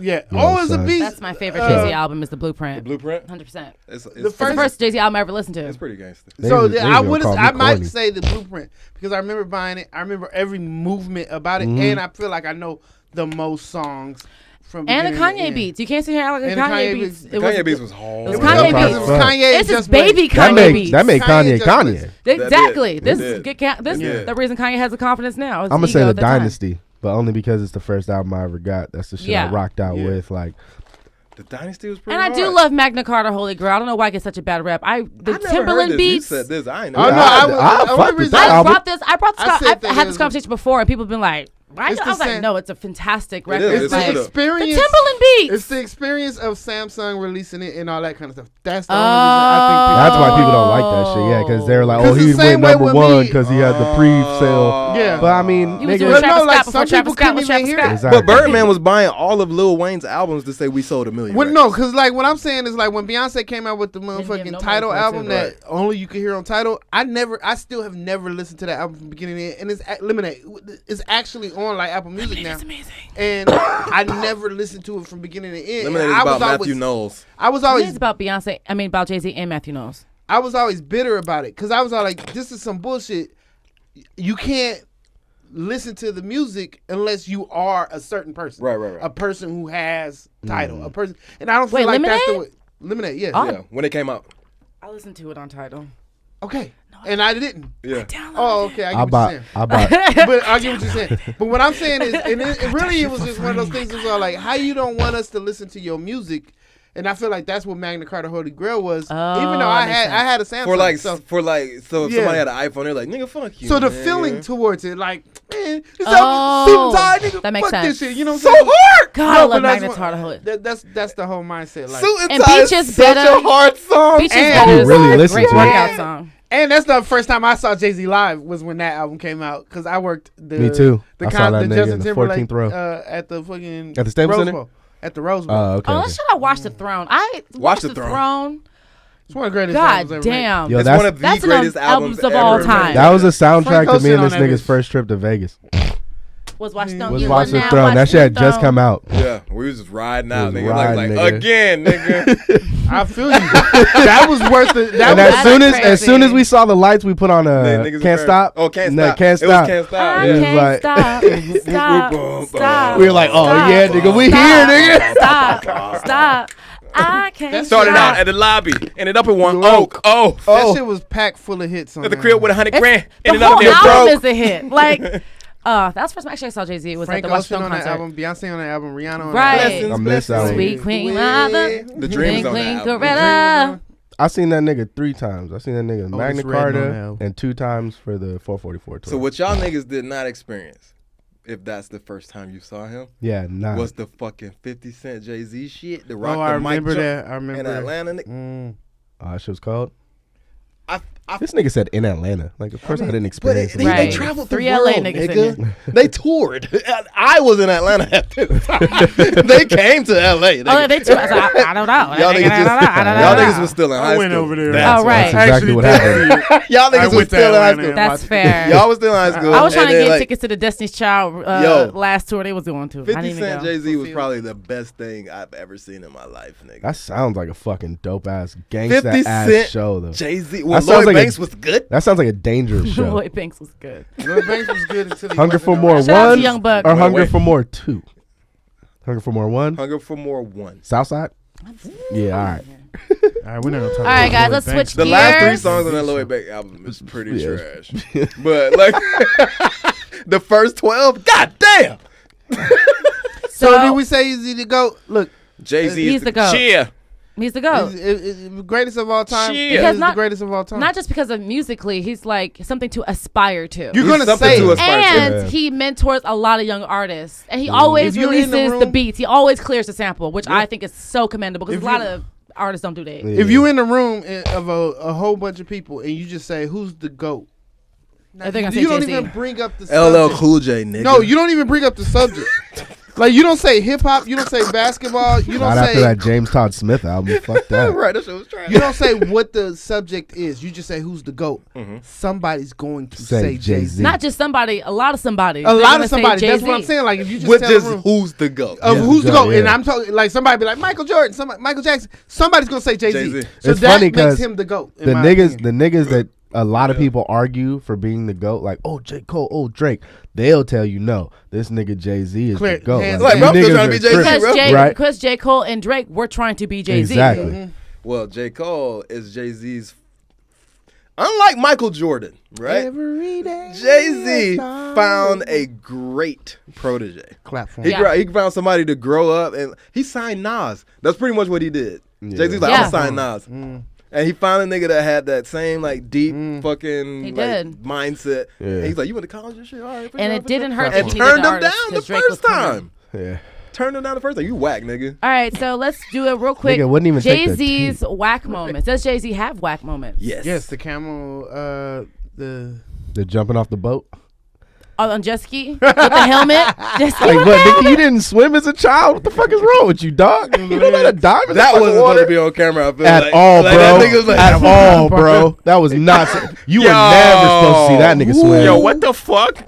Yeah. Yo, Oh, it's a son. beast. That's my favorite Jay-Z album is The Blueprint. Blueprint. 100%. It's It's the first Jay-Z album I ever listened to. It's pretty gangster. So Niggas I gonna would. call me I might corny. say The Blueprint because I remember buying it. I remember every movement about it, Mm-hmm. and I feel like I know the most songs from. And the beginning to Kanye end. beats. You can't sit here and act like And the the Kanye Kanye beats. beats. It Kanye was, Beats was hard. it was It was Kanye because beats. it was Kanye. It's his Just Blaze. baby That Kanye make beats. that make Kanye Kanye just Kanye. Exactly. That This did. this Yeah. is the reason Kanye has the confidence now. I'm gonna say the Dynasty, but only because it's the first album I ever got. That's the shit Yeah. I rocked out Yeah. with. Like, The Dynasty was pretty And I do hard. love Magna Carta, Holy Grail. I don't know why it gets such a bad rep. The I never heard Timberland this. beats. You said this. I ain't Oh know. no! I the only fuck with reason that I album. brought this. I said I've that had it this was- conversation before, and people have been like, "Why?" It's I the was like, same- "No, it's a fantastic record." is. It's It's the good. experience. The Timberland beats. It's the experience of Samsung releasing it and all that kind of stuff. That's the only reason I think. That's why people don't like that shit. Yeah, because they're like, 'Cause oh, the he same went way number with one me. because he had the pre-sale. Yeah. But I mean, He was nigga, doing But Travis no, like, Scott some before Travis people Scott couldn't was even Travis hear Scott. it. Exactly. But Birdman was buying all of Lil Wayne's albums to say we sold 1 million. Well, records. no, because like what I'm saying is like when Beyonce came out with the give no motherfucking money Title for it, album too. that Right. only you could hear on Title, I still have never listened to that album from beginning to end, and it's Lemonade. It's actually on like Apple Music now, It's amazing. and I never listened to it from beginning to end. Lemonade And is I about was Matthew always, Knowles. I was It's always, about Beyonce. I mean, about Jay-Z and Matthew Knowles. I was always bitter about it because I was all like, this is some bullshit. You can't listen to the music unless you are a certain person, Right. a person who has Title, a person, and I don't feel Wait, like that's the way. Lemonade? Lemonade, yes. Oh. Yeah, when it came out. I listened to it on Tidal. Okay. And I didn't. Yeah. Oh, okay. I I get what bought, you're saying. I bought. But I get what you're saying. But what I'm saying is, and it really it was just one of those things. It was all like, how you don't want us to listen to your music, and I feel like that's what Magna Carta Holy Grail was. Oh, even though that makes I had a Samsung. so So if Yeah. somebody had an iPhone, they're like, nigga, fuck you. so the man. feeling towards it, like, man, this Oh, album seems hard, nigga. that makes fuck sense. this shit. You know what So I'm saying? hard. God, No, I but love that's Magna what- Carta Holy. That's the whole mindset. Like, Suit and And Tie Beach is such better. a hard song. Beach is And- better. I It's really a listen great to it. workout song. and that's the first time I saw Jay-Z live was when that album came out because I worked the Me too. the I saw that the nigga Justin in the Timberlake 14th row. at the fucking At the Staples Rose Center? Bowl. At the Rose Bowl. Oh, okay. Oh, okay. should I watch The Throne? I Watch watched The The Throne. Throne. It's one of the greatest God albums ever made. damn. Yo, It's that's- one of the That's greatest one of albums albums of all ever time. made. That was a soundtrack Frank to me and Ocean this on that nigga's bitch. first trip to Vegas. Was Watch Throne. Was You Watch were the now Throne. That watching shit had The just Throne. come out. Yeah, we was just riding out, Was nigga. riding, Like nigga. again, nigga. I feel you. That was worth it. That And was That's as soon as crazy. we saw the lights, we put on Niggas Can't were- Stop. Oh, Can't No, Stop. Can't It was Stop. Can't Stop. I It was Yeah. like- can't stop. Stop. We were like, oh Stop. yeah, nigga, we Stop. here, nigga. Stop. I can't Started stop. out at the lobby, ended up in one oak. Oh, that shit was packed full of hits. On at the there. crib with 100 grand. The Ended up whole there album broke. is a hit. Like, that's the first time actually I saw Jay-Z. It was Frank at the Watch Ocean Throne on that concert. album, Beyonce on that album, Rihanna on Right. that Blessings, I miss that blessings. one. Sweet Queen Mother. The Dream is on Queen that album. Coretta. I seen that nigga 3 times. I seen that nigga Oh, Magna it's written on the Carta album. and 2 times for the 444 tour. So what y'all niggas did not experience, if that's the first time you saw him, Yeah, nah. was the fucking 50 Cent Jay-Z shit. The Oh, Rock I the Mic remember jump that. I remember in that. Atlanta. Nigga. That shit was called. I This nigga said in Atlanta. Like, of course I didn't But experience it. they Right. traveled the 3 LA world, niggas in nigga. They toured. I was in Atlanta at this time. They came to LA. Oh, they too. I don't know. Y'all niggas y'all niggas was still in high I school. went over there. That's Oh, right. why. That's exactly what happened. Y'all I niggas was went to still in high Atlanta school. and That's fair. Y'all was still in high school. I was trying to and then, get like, tickets to the Destiny's Child Yo. last tour they was going to. I 50 didn't even Cent go. Jay-Z was probably the best thing I've ever seen in my life, nigga. That sounds like a fucking dope ass 50 gangsta ass Cent show though. Jay-Z. That Well, sounds Lloyd like Banks was good. That sounds like a dangerous show. Lloyd Banks was good. Lloyd Banks was good until he Hunger wasn't for around. More Shout out to 1 Young Buck. or Wait, Hunger wait. for More 2? Hunger for More 1? Hunger for More 1. Southside? Yeah, all right. All right, we're not gonna talk All right, about guys, Lloyd let's Banks. switch The last 3 Gears. songs on that Lloyd Banks album is pretty Yeah. trash. But like the first 12, goddamn. So did we say he's the GOAT? Look, Jay-Z He's is the GOAT. Cheer. He's the GOAT. he's the greatest of all time. Shit. He's Because the greatest of all time. Not just because of musically, he's like something to aspire to. You're He's gonna something say to it. aspire to. And Yeah. he mentors a lot of young artists. And he always If you're in the releases the room- beats. He always clears the sample, which I think is so commendable because If a lot you- of artists don't do that. Yeah. If you in the room of a whole bunch of people and you just say who's the GOAT, They're gonna say you don't Jay-Z. LL even bring up the subject. Cool J, nigga. No, you don't even bring up the subject. Like you don't say hip hop, you don't say basketball, you don't Not say after that James Todd Smith album. Fuck that. Right, that shit was trash. you don't say what the subject is. You just say who's the GOAT. Somebody's going to say Jay-Z. Not just somebody, a lot of somebody. A lot of somebody. That's what I'm saying. Like if you just With tell just the room who's the GOAT. of who's the GOAT, yeah. and I'm talking like somebody be like Michael Jordan, somebody, Michael Jackson. Somebody's gonna say Jay-Z. Jay-Z. So It's that funny makes 'cause him the GOAT. The niggas that a lot of people argue for being the GOAT, like, oh, J. Cole, oh, Drake, they'll tell you no. This nigga Jay-Z is Clear- the GOAT. hands Like, you bro, I'm still niggas trying to be are Jay-Z, tripping. bro. Right. Because J. Cole and Drake were trying to be Jay-Z. Exactly. Well, J. Cole is Jay-Z's. Unlike Michael Jordan, right? Every day Jay-Z found a great protege. clap for He, him. Yeah. he found somebody to grow up, and he signed Nas. That's pretty much what he did. Jay-Z's like, Yeah. I'm gonna sign Nas. And he found a nigga that had that same like deep fucking He like, did. mindset. Yeah. And he's like, you went to college and shit? All right. And it didn't hurt And that he turned needed him an artist, down the 'cause Drake was first coming. time. Yeah. Turned him down the first time. You whack, nigga. All right, so let's do it real quick. Nigga wouldn't even take the Jay-Z's whack moments. Does Jay-Z have whack moments? Yes. Yes, the camel, the They're jumping off the boat. On jet ski with the helmet. Jet ski Like, with what, the nigga, helmet? you didn't swim as a child? What the fuck is wrong with you, dog? You don't know how to dive in the That fucking wasn't water? supposed to be on camera. I feel At like. all, Like, bro. That nigga was like, At all, bro. That was not. You were never supposed to see that nigga swim. Yo, what the fuck?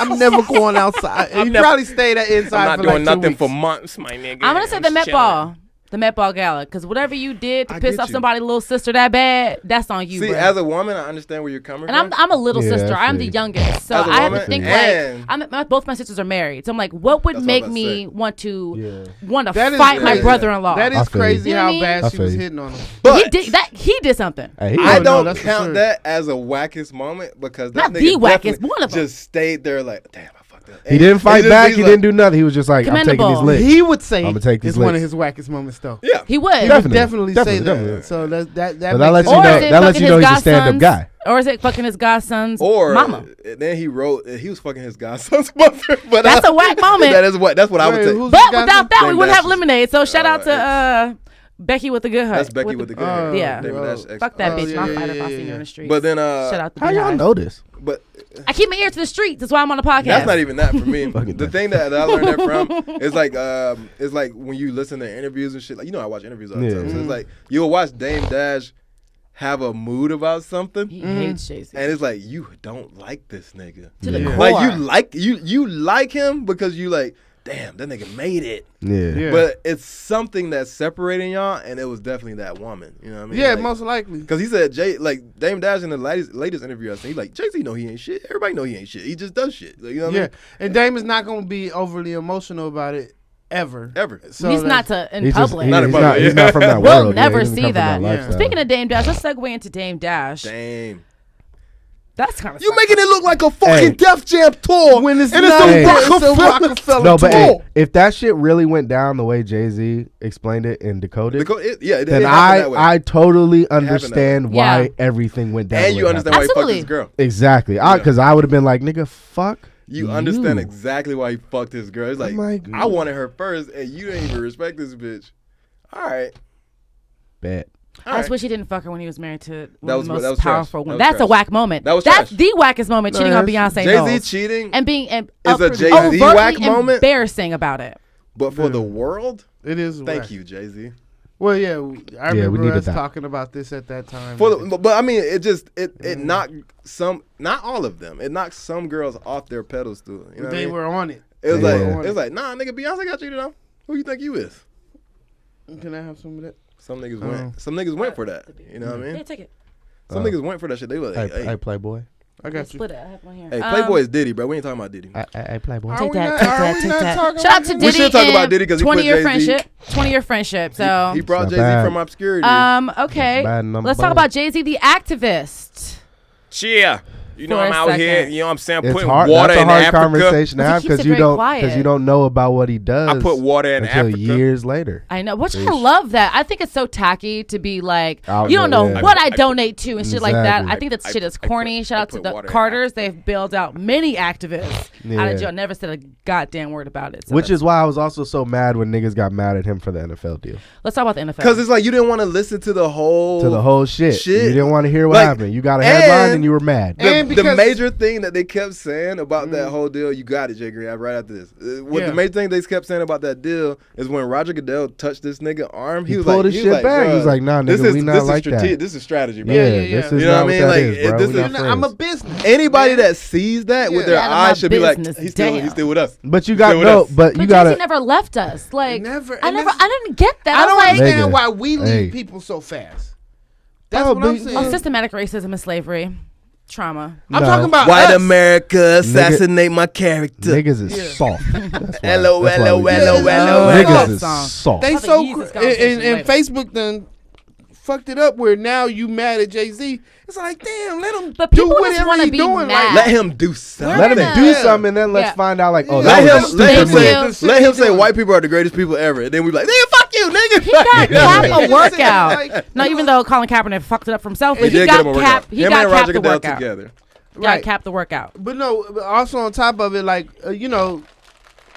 I'm never going outside. He probably stayed inside I'm not for doing like 2 nothing weeks. for months, my nigga. I'm gonna say the Met chilling. Ball. The Met Ball Gala, because whatever you did to I piss get off you. somebody's little sister that bad, that's on you, See, bro. as a woman, I understand where you're coming And from. I'm a little Yeah, sister. I I'm the see. youngest, so As a I have to woman, think and- both my sisters are married. So I'm like, what would That's what I make was about to me say. want to That is fight my crazy. brother-in-law? That I is feel you. crazy You know what I how mean? bad I she feel was you. hitting on him. But He did something. Hey, I no, don't that's for count sure. that as a wackest moment because that Not nigga the wackest, definitely one of them. just stayed there like, damn, I fucked up. He didn't fight just- back. he's He like- didn't do nothing. He was just like, I'm taking these Commendable. licks. He would say I'ma take these it's one of licks. his wackest moments, though. Yeah. He would. He Definitely. would definitely say Definitely. that. So that But that makes lets it you Or know- is it that lets fucking you know his he's a stand-up godson's- guy. Or is it fucking his godson's Or mama? then he wrote he was fucking his godson's mother. But That's a whack moment. That's what I would Wait, take. who's- But his without godson? that, we Dame wouldn't have Dash's- lemonade. So shout out to Becky with the good heart. That's Becky with the good hair. Yeah. David Dash ex- Fuck that Oh, bitch. yeah, I'll yeah, fight her if I yeah, see her yeah. in the streets. But then shout out to How y'all Beehive. know this? but I keep my ear to the streets. That's why I'm on the podcast. that's not even that for me. Fucking The thing that I learned that from is like when you listen to interviews and shit. Like I watch interviews all the time. So it's like you'll watch Dame Dash have a mood about something. He hates Jay-Z. And it's like you don't like this nigga. To the Yeah. core. Like you like him because you like, damn, that nigga made it. Yeah. But it's something that's separating y'all, and it was definitely that woman. You know what I mean? Yeah, Like, most likely. because he said Dame Dash in the latest interview I seen, he like Jay-Z know he ain't shit. Everybody know he ain't shit. He just does shit. Like, you know what I Yeah, mean? and Dame is not gonna be overly emotional about it ever. Ever. He's not in He's just, public. Not in he's, public, not, he's yeah. not from that We'll world. never he doesn't see come from that. lifestyle. Speaking of Dame Dash, let's segue into Dame Dash. Damn. That's kind of You making it look like a fucking Hey. Def Jam tour When it's and not, a Hey. it's a Rockefeller No, but tour. hey, if that shit really went down the way Jay-Z explained it and decoded, It then happened that way. I totally happened that understand way. why Yeah. everything went down. and the you way it understand happened. why he fucked Absolutely. his girl. Exactly. Because I would have been like, nigga, fuck. You understand exactly why he fucked his girl. It's like, I'm like, I wanted her first, and you didn't even respect this bitch. All right. Bet. All I just right. wish he didn't fuck her when he was married to one That of was- the that most was trash. powerful That women. was That's a trash. whack moment. That was That's trash. the wackest moment, cheating on Yes. Beyonce. Jay-Z knows. cheating, And being Is a Jay-Z overtly whack moment? embarrassing about it. but for the world, It is. thank whack. you, Jay-Z. Well, yeah, I we remember needed us that. talking about this at that time. But I mean, it knocked some, not all of them. It knocked some girls off their pedestal. You know what I they mean? were on it. It was Yeah. like, nah, nigga, Beyonce got cheated on. Who you think you is? Can I have some of that? Some niggas went. Some niggas went for that. You know what I Yeah, mean? take it. Some niggas went for that shit. They were like, hey, Playboy. I got you. Split it. I have one here. hey, Playboy is Diddy, bro. We ain't talking about Diddy. I Playboy. Are Take we that, not- take are that, we take not that. talking Shout out to about Diddy. We should talk about and Diddy 'cause he 20-year put Jay-Z. friendship. 20-year friendship. So, He brought It's Jay-Z not bad. from obscurity. okay. Bad number. Let's talk about Jay-Z, the activist. Yeah. You know For I'm a out here, second. you know what I'm saying, It's putting hard. water That's a in hard Africa. conversation to He have keeps it because you very don't quiet. know about what he does. I put water in until Africa. years later. I know, which I love that. I think it's so tacky to be like, Out you don't there, know yeah. what I donate to and shit like that. Exactly. I think that I- shit is I corny. put- Shout I out to put the water in Carters. They've bailed out many activists out of jail. Never said a goddamn word about it. So Which is why I was also so mad when niggas got mad at him for the NFL deal. let's talk about the NFL. Because it's like you didn't want to listen to the whole shit. You didn't want to hear what Like, happened. You got a headline and- and you were mad. The major thing that they kept saying about that whole deal, you got it, Jay Green, right after this. The major thing they kept saying about that deal is when Roger Goodell touched this nigga arm, he was pulled like, his shit back. He was like, nah, nigga, we not like that. This is strategy, bro. Yeah, yeah. this is You know not what I mean? that Like, is, bro. this We is- not friends. I'm a business. Anybody that sees that with their Out of my eyes should be like, business. he's Damn. still with us. But you Still got with no, us. but you But gotta. Jay-Z never left us. Like, Never. I And didn't get that. I don't was like, understand Nigga. why we leave Hey. people so fast. That's Oh, what I'm but- saying. oh, systematic racism and slavery, trauma. I'm No. talking about White us. America assassinate my character. Niggas is Yeah. soft. That's why- Hello, that's why hello, we do hello, that. hello, hello. Niggas That is song. soft. They That's a so Yeezus and conversation later. Facebook done fucked it up where now you mad at Jay-Z. It's like, damn, let him But do people just whatever wanna he be doing. mad. Let him do something. Let him gonna- do Yeah. something, and then let's Yeah. find out. Like, oh, Yeah. that Let was him, a let him stupid Thank move. you. say, let him say white people are the greatest people ever, and then we be like, nigga, fuck you, nigga. He got Cap a Like, workout. No, even though Colin Kaepernick fucked it up for himself, He but he did got get him a workout. Cap. He Him got and Cap Roger the Goodell workout. together. Got Right. Cap the workout. But no, but also on top of it, like you know,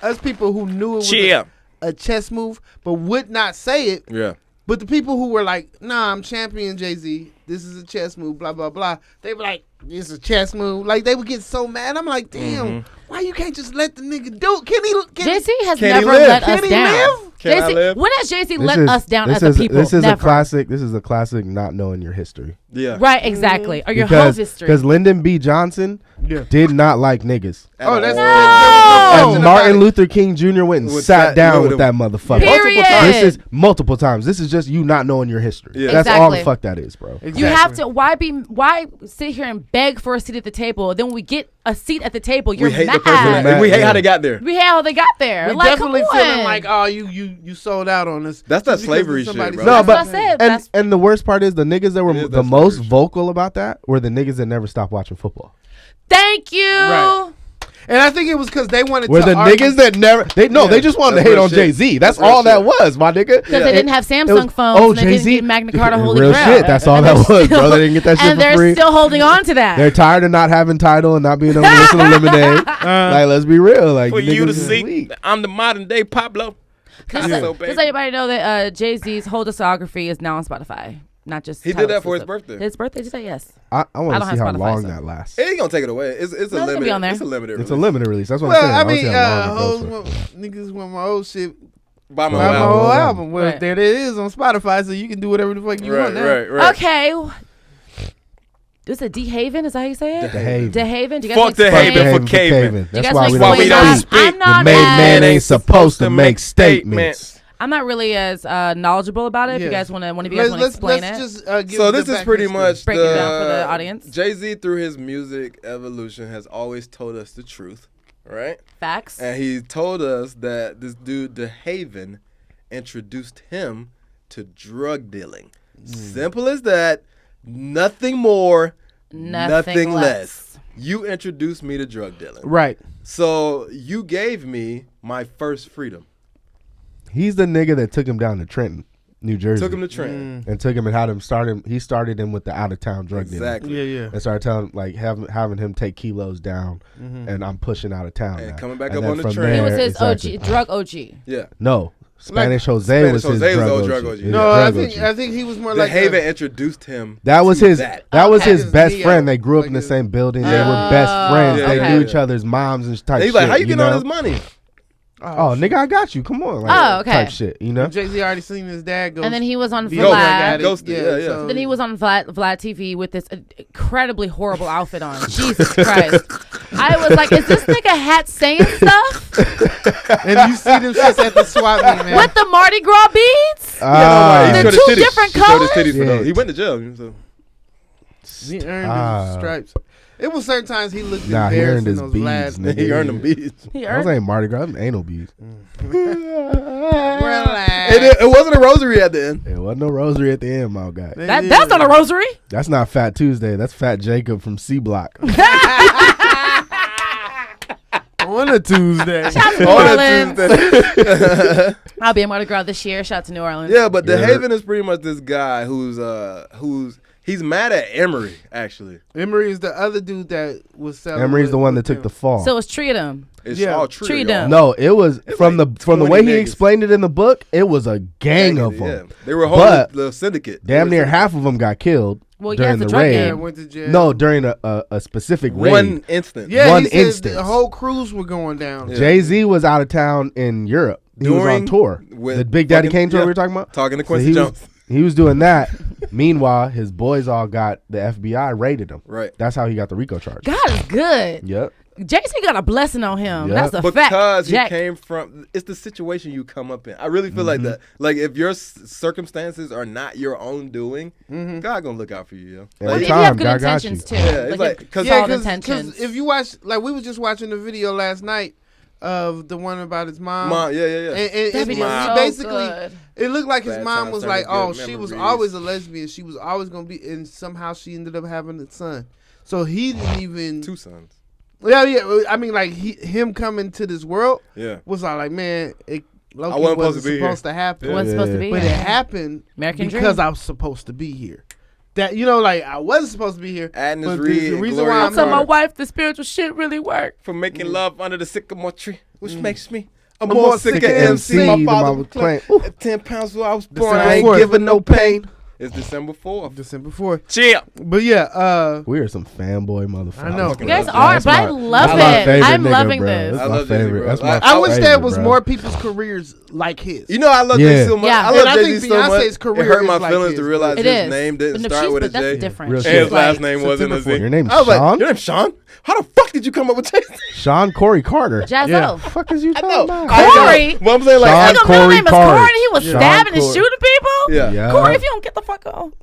us people who knew it was Cheer. a chess move, but would not say it. Yeah. But the people who were like, "Nah, I'm champion Jay-Z. This is a chess move." Blah blah blah. They were like, "This is a chess move." Like they would get so mad. I'm like, "Damn, why you can't just let the nigga do it? Can he? Jay Z has Can he never live? let Can us he down. live? Can I Jay-Z live? when has Jay Z This let is- us down this as is- a people? This is Never. a classic. This is a classic. Not knowing your history. Yeah. Right, exactly. Or your whole history. Because Lyndon B. Johnson Yeah. did not like niggas. Oh, that's No. And Martin Luther King Jr. went and Would sat sat down with with him. that motherfucker. Period. This is multiple times. This is just you not knowing your history. Yeah. That's all the Exactly. fuck that is, bro. Exactly. You have to. Why sit here and beg for a seat at the table? Then when we get a seat at the table, you're We hate mad. the person. Mad, We hate yeah. how they got there. We hate how they got there. We like, definitely come on. feeling like, oh, you sold out on us. That's that Just because slavery of shit, somebody's bro. No, That's but what I said. and That's- and the worst part is the niggas that were It is the that most slavery shit. vocal about that were the niggas that never stopped watching football. Thank you. Right. And I think it was because they wanted Were to the argue- niggas that never they Yeah, just wanted to that's hate real on shit. Jay-Z. That's That's real all that shit. was, my nigga. Because they didn't have Samsung It was- phones. Oh, and they didn't Jay-Z. get Magna Carta Holy Real Grail. shit. That's all And that they're was, still- bro. They didn't get that shit and for they're free. still holding on to that. They're tired of not having title and not being able to listen to Lemonade. Like, let's be real. Like, For you niggas to is see, weak. I'm the modern day Pablo. Just Picasso, just baby. let everybody know that Jay-Z's whole discography is now on Spotify. Not just He did title that for his exclusive. birthday. His birthday? Did you say yes? I I want don't to have see how Spotify, long so- that lasts. He ain't gonna take it away. It's No, a it's gonna be on there. limited. It's a limited. It's a release. limited release. That's what Well, I'm saying. I wanna mean, see how long it hoes goes for. want, niggas want my old shit. Buy my Buy my album. whole album. album. Well, Right. there it is on Spotify, so you can do whatever the fuck you want Right, now. right, right. Okay. This is a D-Haven? Is that how you say it? DeHaven. DeHaven? Do you guys Fuck want to DeHaven explain? for DeHaven caving. You That's guys why wanna we Why we explain don't that? speak. I'm not The made mad. man ain't supposed to make statements. I'm not really as knowledgeable about it. If you Yeah. guys want to, one of you guys want to explain it. Just, give So the this is back pretty history. much Break it down for the audience. Jay-Z through his music evolution has always told us the truth, right? Facts. And he told us that this dude DeHaven introduced him to drug dealing. Simple as that. Nothing more, nothing less. You introduced me to drug dealing. Right. So you gave me my first freedom. He's the nigga that took him down to Trenton, New Jersey. Took him to Trenton. and took him and had him start him. He started him with the out of town drug dealing. Exactly. Yeah, yeah. And started telling like having him take kilos down, and I'm pushing out of town. And now. coming back And up then on the from train. He was there, his exactly. OG, drug OG. Yeah. No, Spanish Jose Spanish was his Jose was drug old OG. drug OG. Yeah, No, I drug think OG. he was more like DeHaven introduced him. That was to his. that. That was Okay. his His best Neo, friend. They grew up like in the his- same building. They were best friends. Yeah, They yeah, knew yeah. each other's moms and type And he's shit. like, how you getting all know? this money? Oh, nigga, I got you. Come on. Like, Oh, okay. Type shit. You know. Jay-Z already seen his dad go. And then he was on Be Ghost. Vlad. Ghost. Yeah, yeah. Then he was on Vlad TV with this incredibly horrible outfit on. Jesus Christ. I was like, is this nigga hat saying stuff? And you see them shits at the swap meet, man. With the Mardi Gras beads? Ah, The He showed his two titties. different He showed his colors? titties for Yeah. those. He went to jail. So. He earned Ah. his stripes. It was certain times he looked Nah, he embarrassed earned in his those beads, Vlad. nigga. He earned them beats. He Those earned ain't Mardi Gras. Them ain't no beads. Relax. It wasn't a rosary at the end. There wasn't no rosary at the end, my guy. That's not a rosary. That's not Fat Tuesday. That's Fat Jacob from C Block. on a Tuesday. Shout out to New Orleans. I'll be in Mardi Gras this year. Shout out to New Orleans. Yeah, but Yeah. DeHaven is pretty much this guy who's He's mad at Emery, actually. Emery is the other dude that was selling. Emery's the one that took the fall. So it's treat him. It's Yeah. all true. Treat y'all. him. No, it was from like the 20 way he niggas. explained it in the book. It was a gang of Yeah. them. They were holding But the syndicate. Damn near half of them got killed Well, yeah, during it's a the drug raid. Yeah, game. went to jail. No, during a specific raid. One instance. Yeah, one he said instance. the whole cruise were going down. Yeah. Jay-Z was out of town in Europe. He was on During- tour. with The Big Daddy fucking- Kane tour yeah. we were talking about? Talking to So Quincy he Jones. he was doing that. Meanwhile, his boys all got the FBI raided him. Right. That's how he got the RICO charge. God is good. Yep. Jay-Z got a blessing on him. Yeah. That's a fact. Because he Jack. came from, it's the situation you come up in. I really feel like that. Like if your circumstances are not your own doing, God gonna look out for you. Yo. Every Well, Like, if you time, have good God got intentions you. too. Yeah, it's like- if 'cause- solid Yeah, intentions. if you watch, like we were just watching the video last night of the one about his mom. Mom, yeah. And that it, video is so basically, good. it looked like his Bad mom times was turn like, to oh, good she was memories. always a lesbian. She was always gonna be, and somehow she ended up having a son. So he didn't even. 2 sons. Yeah. I mean, like him coming to this world Yeah. was all like, man, it I Loki wasn't wasn't supposed to be supposed here. to happen. It wasn't supposed to be But here. it happened American because dream. I was supposed to be here. That like I wasn't supposed to be here. Agnes but Reed the and reason Gloria why I I'm told my Carter. wife the spiritual shit really worked. For making love under the sycamore tree, which makes me a more more sicker MC. than My my father would would claim. claim. At 10 pounds where I was born, December I ain't 4th. giving no pain. It's December 4th. December 4th. Chill. But yeah, We are some fanboy motherfuckers. I know. You guys That's are, That's but I my- love that's my it. favorite I'm nigga, loving bro. this. That's I my love Jay-Z, favorite. bro. That's my I wish there favorite, was bro. more people's careers like his. You know I love Yeah. Jay-Z so much. Yeah. I And love I Jay-Z think so much. Beyonce's It career hurt my is like feelings his, to bro. realize It his is. name didn't But no, start she's- with a but that's J. different. Real And shit. his last Like, name wasn't a Z. Your name's I was like, Sean? your name's Sean? How the fuck did you come up with Jay-Z? Sean Corey Carter. Jazzo. Yeah. The fuck is you I talking know. about? I know. Corey? Well, I'm saying like, Sean Nigga, middle Corey name is Carter. Corey. He was Sean stabbing and Corey. shooting people. yeah. Yeah. Corey, if you don't get the fuck on.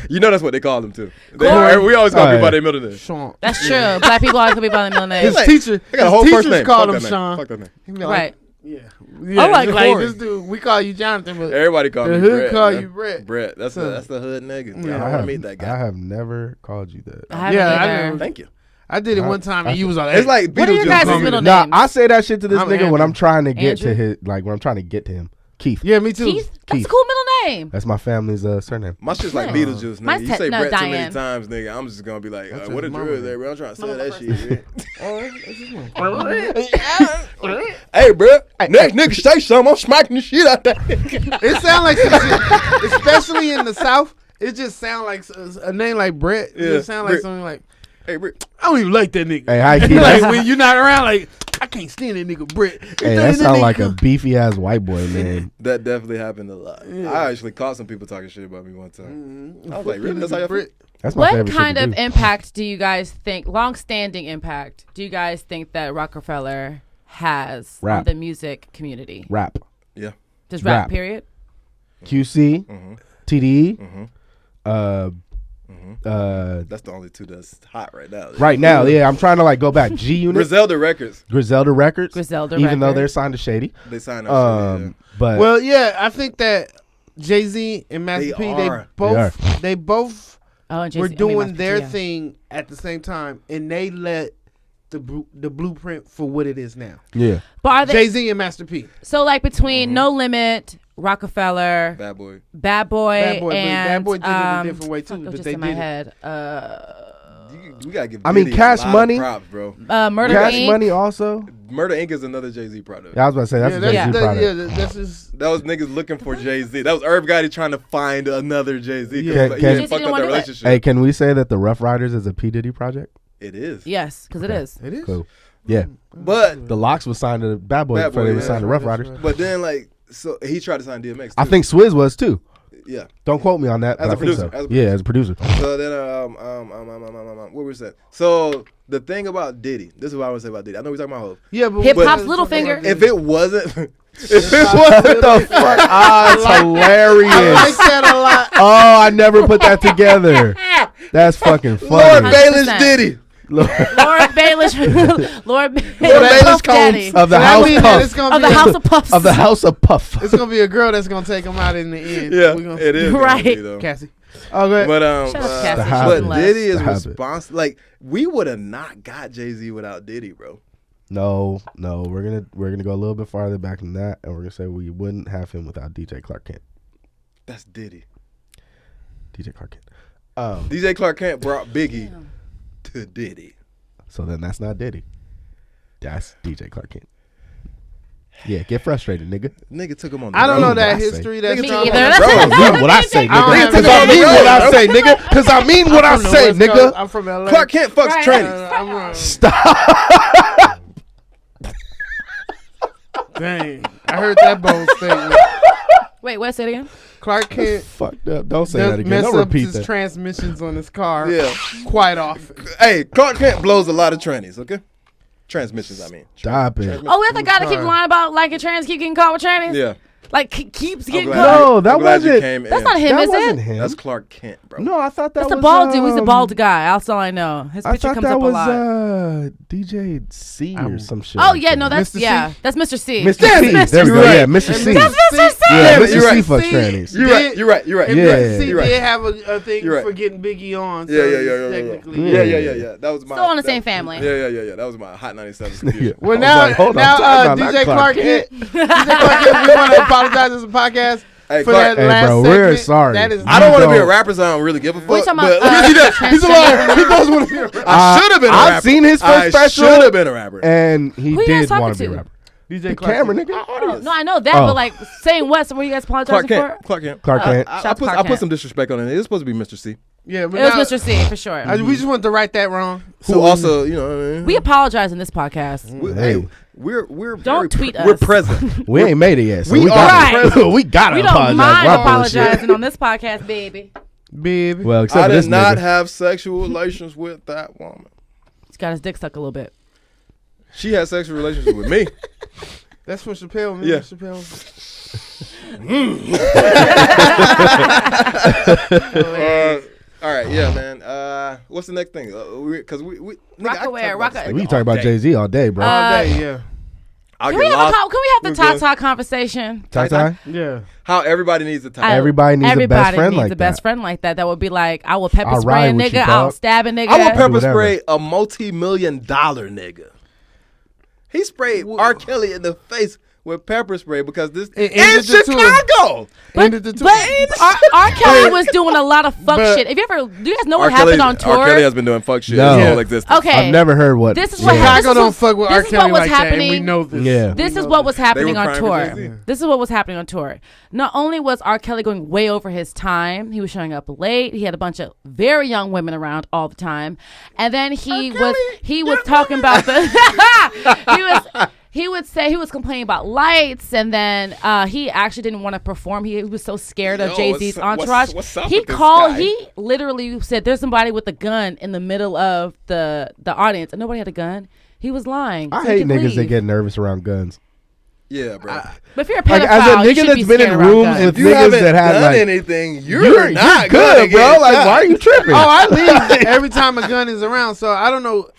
You know that's what they call him too. Corey. We always call Oh, people yeah. by their middle name. Sean. That's true. Black people always gonna be by the middle name. His like- teacher. I got a his whole first teachers name. called Fuck him that name. Sean. Fuck that name. He'd be like, Right. Yeah. I like Corey. this dude. We call you Jonathan, but Everybody call the me hood Brett. call man. you Brett. Brett. That's So- the hood nigga. Yeah. I don't want to meet that I guy. have never called you that. I haven't Yeah, I either. know. Thank you. I did it one time and you was like, It's like What are your Beetlejuice. guys' call me middle that. Nah, names? I say that shit to this I'm nigga when Andrew. I'm trying to get to Andrew? his, like when I'm trying to get to him. Keith. yeah, me too. Keith? That's Keith. a cool middle name. That's my family's surname. My shit's like Yeah. Beetlejuice, nigga. Mine's You say no, Brett too Diane. many times, nigga. I'm just gonna be like, What's what a his mama drill name? there, bro. I'm trying to say Mama that first shit. Oh, that's his name. Hey, bro. Next nigga say something, I'm smacking the shit out that. It sounds like some shit, especially in the South. It just sounds like a name like Brett. It Yeah, just sounds like Brett. something like Hey, bro. I don't even like that nigga. Hey, high key. Like when you're not around, like I can't stand that nigga Brett. Hey, that sound like a beefy ass white boy name. That definitely happened a lot. Yeah. I actually caught some people talking shit about me one time. I was like, really? That's how y'all feel? Brett. That's my What favorite kind shit of to do. impact do you guys think, long-standing impact, do you guys think that Rockefeller has on Rap. the music community? Rap? Yeah. Just rap, Rap. period? QC, Mm-hmm. TDE, Mm-hmm. That's the only two that's hot right now. right now, yeah, I'm trying to like go back. G Unit, Griselda Records. Griselda Records, Griselda even though Records. they're signed to Shady. They signed up shit, But Well, yeah, I think that Jay-Z and Master They P, are. they both Oh, and were JC doing Master P, their yeah. thing at the same time, and they let the blueprint for what it is now. yeah, But are they, Jay-Z and Master P. so like between No Limit, Rockefeller, Bad Boy. Bad Boy, Bad Boy, but and Bad Boy did it a different way, too, fuck, it was but just they in my did it. head. We gotta give I mean, Diddy Cash a lot Money. of props, bro. Murder Cash Inc. Money also. Murder Inc. is another Jay-Z product. Yeah, I was about to say that's a Jay-Z Yeah. product. That's just That was niggas looking for Jay-Z. That was Irv Gotti trying to find another Jay-Z. Yeah. Yeah. Can- He can- fucked Jay-Z up didn't that wanna do it. relationship. Hey, can we say that the Rough Riders is a P Diddy project? It is. Yes, because it is. it is. Cool. Yeah, But the Locks was signed to Bad Boy Bad before Boy, they were yeah. signed to Rough That's Riders. right. but then like so he tried to sign DMX. I too. think Swizz was too. Yeah. Don't quote me on that. As but a I think producer, so. as a Yeah, as a producer. So then what we saying? So the thing about Diddy, this is what I want to say about Diddy. I know we're talking about Hov. Yeah, but Hip hop's But- Littlefinger. If it wasn't What the fuck? Ah, it's I hilarious. like that a lot. Oh, I never put that together. That's fucking Lord funny. Bayless 100%. Diddy. Lord Baelish, Lord Baelish Puff Combs. Daddy. Of the So that House means that it's Puff. gonna Of be the a- House of Puffs. Of the House of Puff. It's gonna be a girl that's gonna take him out in the end. Yeah, We're gonna it is gonna Right. be, though. Cassie. Oh, go ahead. But Shut up, Cassie. Stop but it. Diddy is Stop it. responsible. Like we would have not got Jay-Z without Diddy, bro. No, we're gonna go a little bit farther back than that, and we're gonna say we wouldn't have him without DJ Clark Kent. That's Diddy. DJ Clark Kent. DJ Clark Kent brought Biggie to Diddy. So then that's not Diddy. That's DJ Clark Kent. Yeah, get frustrated, nigga. Nigga took him on the I don't know road. that I say. history. That's Me strong. either. Bro, I mean what I say, nigga. Because I mean what I say, nigga. Because I mean what I say, nigga. I'm from LA. Clark Kent fucks Right. trannies. I'm wrong. Stop. Dang, I heard that bold statement. Wait, what? Say it again. Clark Kent Fucked up. Don't say that does again. mess Don't up repeat his that. transmissions on his car Yeah. quite often. Hey, Clark Kent blows a lot of trannies, okay? Transmissions, I mean. Stop it. Oh, we're the guy that keeps Sorry. lying about liking trans, keep getting caught with trannies. Yeah. Like keeps getting I'm caught. glad No, you- that I'm glad you wasn't- came That's in. not him, That is wasn't it? him. That's Clark Kent, bro. No, I thought that That's was the bald dude. He's a bald guy. That's all I know. His I picture thought comes that up a was lot. DJ C or some shit. Oh like yeah, that. no, that's Mr. C? that's Mr. C. Mr. C. There we go. Right. Yeah, Mr. C. That's Mr. C. Yeah, Damn it, Mr. you're C right. fucks See? trannies. You're right. You're right. You're right. And Yeah. Mr. C You're right. did have a thing You're right. for getting Biggie on. So Yeah. technically, Yeah. That was my. Still on the that- same family. Yeah. That was my Hot 97 Yeah. confusion. Well, I was now, like, hold on, now talk about DJ not Clark Clark Kent, DJ Clark Kent, we want to apologize as a podcast Hey, for Clark, that Hey, last bro, segment. we're sorry. That is I don't want to be a don't- rapper, so I don't really give a We fuck. talking But about, he does. He's a liar. He does want to be a rapper. I should have been a rapper. I've seen his first I special. should have been a rapper. And he Who you guys did want talking to be a to? rapper. DJ The Clark camera, Kent. nigga. Oh, no, I know that, Oh. but like saying what? So were you guys apologizing Clark for? Kent. Clark Kent. Clark Kent. Shout out to Clark I put Kent. some disrespect on it. It's supposed to be Mr. C. Yeah, but It was now- Mr. C for sure. We just wanted to right that wrong. Who also, you know what I mean? We apologize in this podcast. Hey. We're Don't tweet We're us. present. We ain't made it yet. So We we are got present. we gotta We don't apologize. mind for our bullshit. apologizing on this podcast, baby. Baby. Well, except I for this did not nigga. have sexual relations with that woman. He's got his dick stuck a little bit. She had sexual relations with me. That's from Chappelle, man. Yeah. Chappelle. All right, yeah, man. What's the next thing? Because we nigga, I can Rockaware, talk about this Rockaware. nigga We can all talk about day. Jay-Z all day, bro. All day, yeah. I'll Can get we, lost. can we have the We're good. Tata conversation? Ty-Ty? Yeah. How everybody needs a time. Everybody needs a best Everybody friend needs like a best that. friend like that. That would be like, I will pepper I'll spray a ride with you, nigga, I'll dog. stab a nigga. I will pepper whatever. spray a multi-million-dollar nigga. He sprayed R. Kelly in the face with pepper spray because this It in ended the tour. Chicago. Ended the tour. R. Kelly was doing a lot of fuck But- shit. If you ever, do you guys know R. what happened on R. Kelly tour? has been doing fuck shit No. his whole existence. Okay. I've never heard what. This is what yeah. happened. Chicago don't fuck with this R. is Kelly what was like that, and we happening. know this. Yeah. This is what was happening on crying for tour. Jay-Z. This is what was happening on tour. Not only was R. Kelly going way over his time, he was showing up late. He had a bunch of very young women around all the time, and then he was talking about the he would say he was complaining about lights, and then he actually didn't want to perform. He was so scared of Yo, Jay-Z's what's- entourage. what's up He with this called. guy? He literally said, "There's somebody with a gun in the middle of the audience," and nobody had a gun. He was lying. I So he hate could niggas that leave. get nervous around guns. Yeah, bro. But if you're a pedophile, Like, as a you nigga should that's be been in scared around rooms guns. with if you niggas haven't that have, done like, anything, you're not good, gonna bro. get Like, shot. why are you tripping? Oh, I leave every time a gun is around, so I don't know.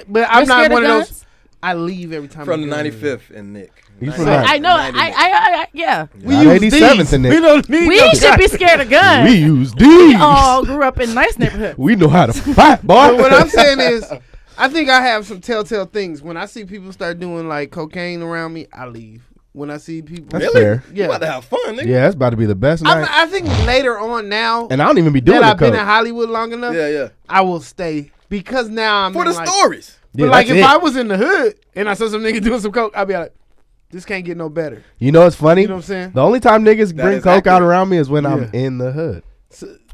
But I'm You're not scared one of guns? those. I leave every time. From a the gun is 95th and Nick. He's from 90. that. I know. I yeah. We Not use 87th these. in We it. don't need We no should gun. be scared of guns. We use We these. all grew up in nice neighborhoods. We know how to fight, boy. But what I'm saying is, I think I have some telltale things. When I see people start doing like cocaine around me, I leave. When I see people, That's Really? fair. You about to have fun, nigga. Yeah, that's about to be the best night. I think later on now And I don't even be doing that the I've been coke. in Hollywood long enough, Yeah. I will stay because now I'm For in, the like, stories. Yeah, But like that's if it. I was in the hood and I saw some nigga doing some coke, I'd be like, this can't get no better. You know what's funny? You know what I'm saying? The only time niggas That bring is coke out accurate. around me is when I'm Yeah. in the hood.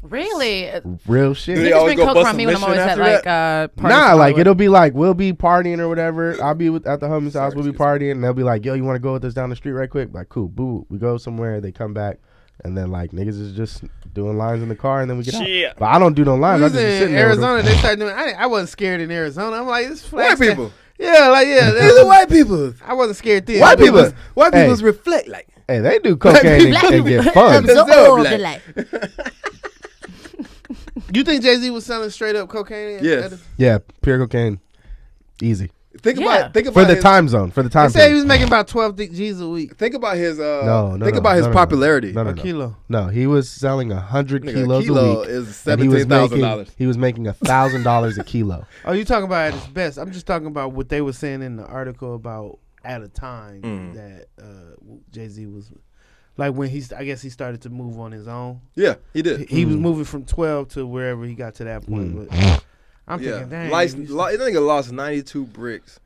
Really? Real shit. Do they Niggas always bring go coke bust from a me when I'm mission always at after like that? parties. Nah, or like whatever. it'll be like we'll be partying or whatever. I'll be at the homie's house. We'll be partying, and they'll be like, "Yo, you want to go with us down the street right quick?" Like, cool, boo. We go somewhere. They come back, and then like niggas is just doing lines in the car, and then we get out. But I don't do no lines. We I was just be in sitting there. with them. Arizona. They started doing. I wasn't scared in Arizona. I'm like, this White flag. people. Yeah, like yeah. These are white people. I wasn't scared then. White Hey, people's hey. people's reflect like. Hey, they do cocaine and get fun. Black people. the Black. light. You think Jay-Z was selling straight up cocaine? Yes. Yeah, pure cocaine, easy Think Yeah. about for the his, time zone. For the They time said he zone. was making about 12 G's a week. Think about his No, think about his popularity. No, no, A no. kilo. No, he was selling 100 Nigga, kilos a kilo a week. is and he was $17,000. He was making $1,000 a kilo. Oh, you talking about at his best? I'm just talking about what they were saying in the article about at a time Mm. that Jay-Z was Like when I guess he started to move on his own. Yeah, he did. He was moving from 12 to wherever he got to that point. But I'm thinking, dang. That nigga lost 92 bricks.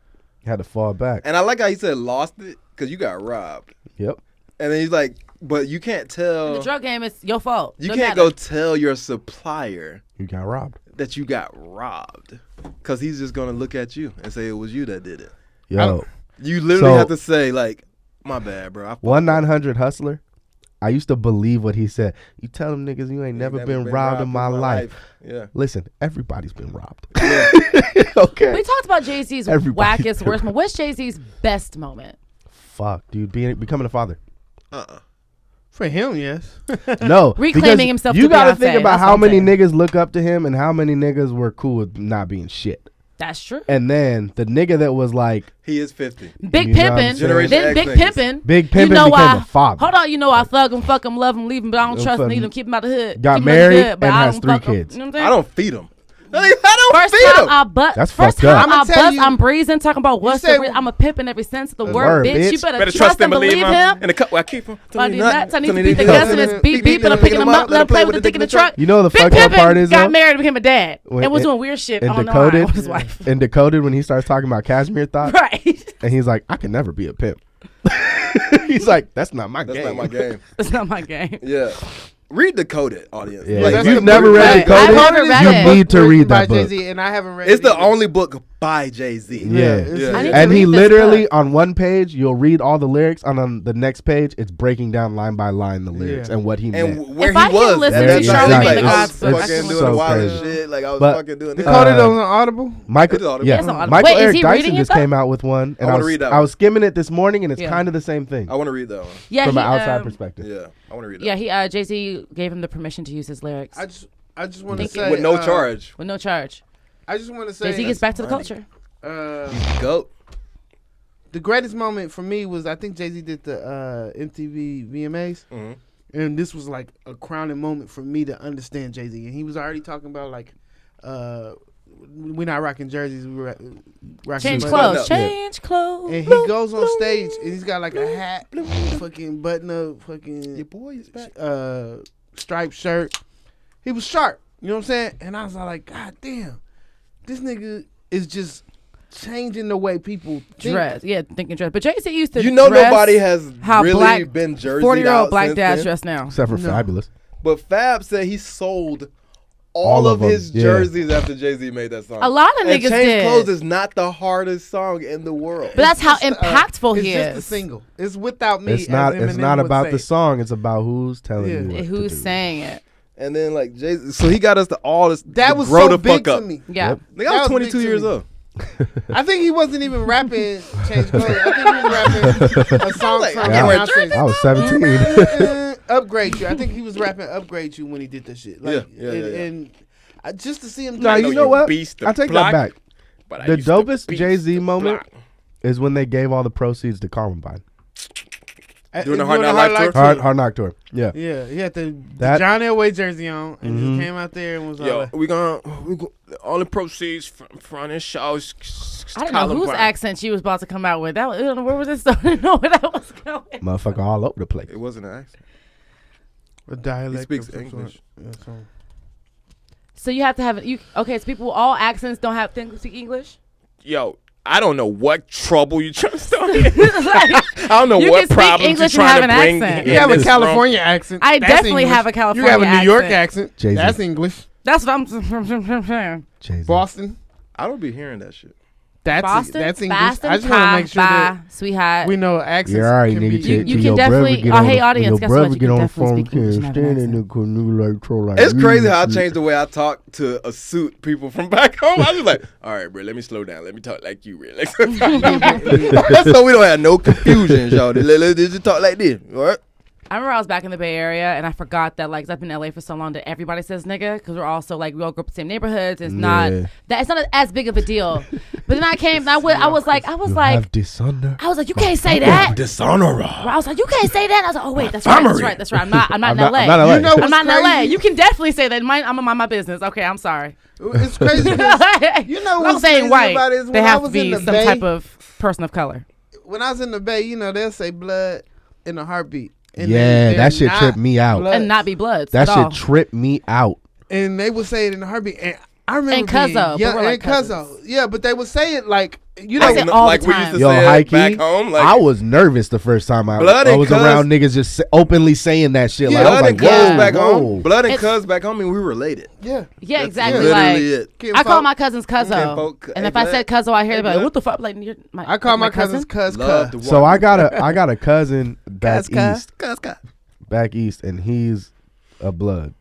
Had to fall back. And I like how he said lost it because you got robbed. Yep. And then he's like, but you can't tell. The drug game is your fault. You Doesn't can't matter. go tell your supplier You got robbed. that you got robbed because he's just going to look at you and say it was you that did it. Yo. You literally So- have to say, like, my bad, bro. I fucked up. 1-900 Hustler. I used to believe what he said. You tell them niggas you ain't never been robbed in my life. Yeah. Listen, everybody's been robbed. Yeah. Okay. We talked about Jay-Z's Everybody- wackest, worst moment. What's Jay-Z's best moment? Fuck, dude. Becoming a father. For him, yes. No. Reclaiming because himself You to gotta Beyonce, think about that's how what I'm many saying. niggas look up to him and how many niggas were cool with not being shit. That's true. And then the nigga that was like, He is 50. Big You know what I'm Pimpin'. saying? Generation Then X Big niggas. Pimpin'. Big You Pimpin' know became why? a father. Hold on, you know I thug him, fuck him, love him, leave him, but I don't Don't trust him, fuck need him. him, keep him out the hood. Got Keep him married good, but and I has don't 3 fuck him. kids. You know what I'm saying? I don't feed him. I don't First feed time him. I buzz, That's first fucked up. time I I'ma tell buzz, you- I'm breezing, talking about what's said- the I'm a pimp in every sense of the That's word, word, bitch. You bitch. better trust and believe him. And the cup, I keep him. I do nuts. I need to Tony beat the D. gas in his beep beep, but I'm picking him up, let him play with the dick in the truck. You know the Big fucked up part Pimpin' is got though? married and became a dad When and was it- doing weird shit and on the line Decoded- with his wife. And Decoded when he starts talking about cashmere thoughts. Right. And he's like, I can never be a pimp. He's like, that's not my That's game. not my game. That's not my game. Yeah. Read Decoded, audience. Yeah, Like, if that's you've the never book read I've Decoded, never read you it. need to Written read by that book. Jay-Z, and I haven't read it's it the either. only book by Jay-Z. Yeah. Yeah. I need to And he read this literally book. on one page you'll read all the lyrics, and on the next page it's breaking down line by line the lyrics Yeah. and what he And meant. where If he I can was. listen at to that time. Charlamagne Like, the I was God's Book, fucking I can doing listen the to wildest it. shit. Like I was But- fucking doing Decoded that. Decoded on Audible. It's Michael, audible. yeah, It's on Audible. Michael Wait, is Eric he Dyson reading it, just though? came out with one, and I I wanna was, read that I one. was skimming it this morning, and it's Yeah. kind of the same thing I want to read that one. Yeah, from he, an outside perspective. Yeah, I want to read that. Yeah, Jay-Z gave him the permission to use his lyrics I just want to Thank say With no charge. with no charge. I just want to say Jay-Z gets back to the funny. culture. Goat. The greatest moment for me was I think Jay-Z did the MTV VMAs. Mhm. And this was like a crowning moment for me to understand Jay-Z. And he was already talking about like, we're not rocking jerseys, we're rocking Change buttons. clothes. up. Change clothes. And he goes on stage and he's got like a hat, fucking button up, fucking Your boy is back. striped shirt. He was sharp, you know what I'm saying? And I was like, God damn, this nigga is just changing the way people think. Dress. Yeah, thinking dress. But Jay-Z used to You know dress nobody has how really black been jerseyed 40-year-old out black since dads then. dress now. Except for No. Fabulous. But Fab said he sold all All of of them, his yeah. jerseys after Jay-Z made that song. A lot of and niggas Change did. Clothes is not the hardest song in the world. But that's how It's just, impactful it's he just a is. single. It's without me. It's not. as It's Eminem not would about say. the song. It's about who's telling Yeah. you what Who's to do. saying it? And then like Jay-Z, so he got us to all this. That to was grow so the big fuck to up. me. Yeah. Yep. Nigga, That I was was 22 big to years me. old. I think he wasn't even rapping Change Clothes. I think he was rapping a song like, from I can't wear Beyonce. I was 17. Upgrade You. I think he was rapping Upgrade You when he did that shit. Like, Yeah. And just to see him do Nah, that you shit- know what? beast the I take block, that back. but I The used to dopest beast Jay-Z the moment block. is when they gave all the proceeds to Columbine. Doing the Doing Hard Knock Life tour? Hard Knock Tour. Yeah. Yeah, he had the That- John Elway jersey on and Mhm. just came out there and was Yo, like, we gonna all the proceeds from this shows. I don't know whose accent she was about to come out with. That was, where was this? I didn't know where that was going. Motherfucker all over the place. It wasn't an accent. a dialect. He speaks of some English. sort. Yeah, so- So you have to have you. Okay, so people, all accents don't have to speak English. Yo, I don't know what trouble you trying to start. here. Like, I don't know You what can speak problems English you and trying have to an bring. accent. You in have a this California accent. I That's definitely English. have a California You have a New York accent. accent. Jay-Z. That's English. That's what I'm saying. Jay-Z. Boston. I don't be hearing that shit. That's Boston. That's English. Boston. I just want to make sure that sweetheart. we know accents. You're all right, can nigga. be, You Till can your definitely- brother get oh, on hey, the- audience, your guess brother what? You get can on the definitely phone, speak English and can't have an stand in the accent. canoe like troll like It's you. crazy how I changed the way I talk to a suit people from back home. I was like, all right, bro, let me slow down. Let me talk like you, real. So we don't have no confusion, y'all. Let's just talk like this, all right? I remember I was back in the Bay Area and I forgot that, like, 'cause I've been in LA for so long that everybody says nigga because we're also like we all grew up in the same neighborhoods. It's not Yeah. that it's not as big of a deal. But then I came, I was like, You have dishonor. you can't say that. Dishonorable. I was like, you can't say that. I was like, oh wait, that's right. I'm not in I'm LA. not in LA. You know I'm what's not in LA. crazy? You can definitely say that. I'm gonna mind my business. Okay, I'm sorry. It's crazy. 'Cause you know I'm what's saying crazy white. about it is They when I have to was in be the some Bay- type of person of color. When I was in the Bay, you know, they'll say blood in a heartbeat. And Yeah, they're that shit not tripped me out. Bloods. And not be Bloods That at all. shit tripped me out. And they would say it in a heartbeat. And I remember And Cuzzo, being but we're like Cuzzo. Yeah, but they would say it like, you I know, said all like the we time. used to Yo, say high it back key, home. Like, I was nervous the first time I Blood and was Cuz- around niggas just openly saying that shit. Like, I was Blood like, and Cuz whoa, back whoa. home. Blood and It's- Cuz back home, and we related. yeah. Yeah, That's exactly. literally Like, it. Kim I call Folk. my cousins Cuzzo. Kinfolk, And hey, if I Blood. said Cuzzo, I hear them like, Blood. what the fuck? Like, you're my, I call my cousin? cousins Cuz. Love to So walk. I got a cousin back Cuz. east, and he's a blood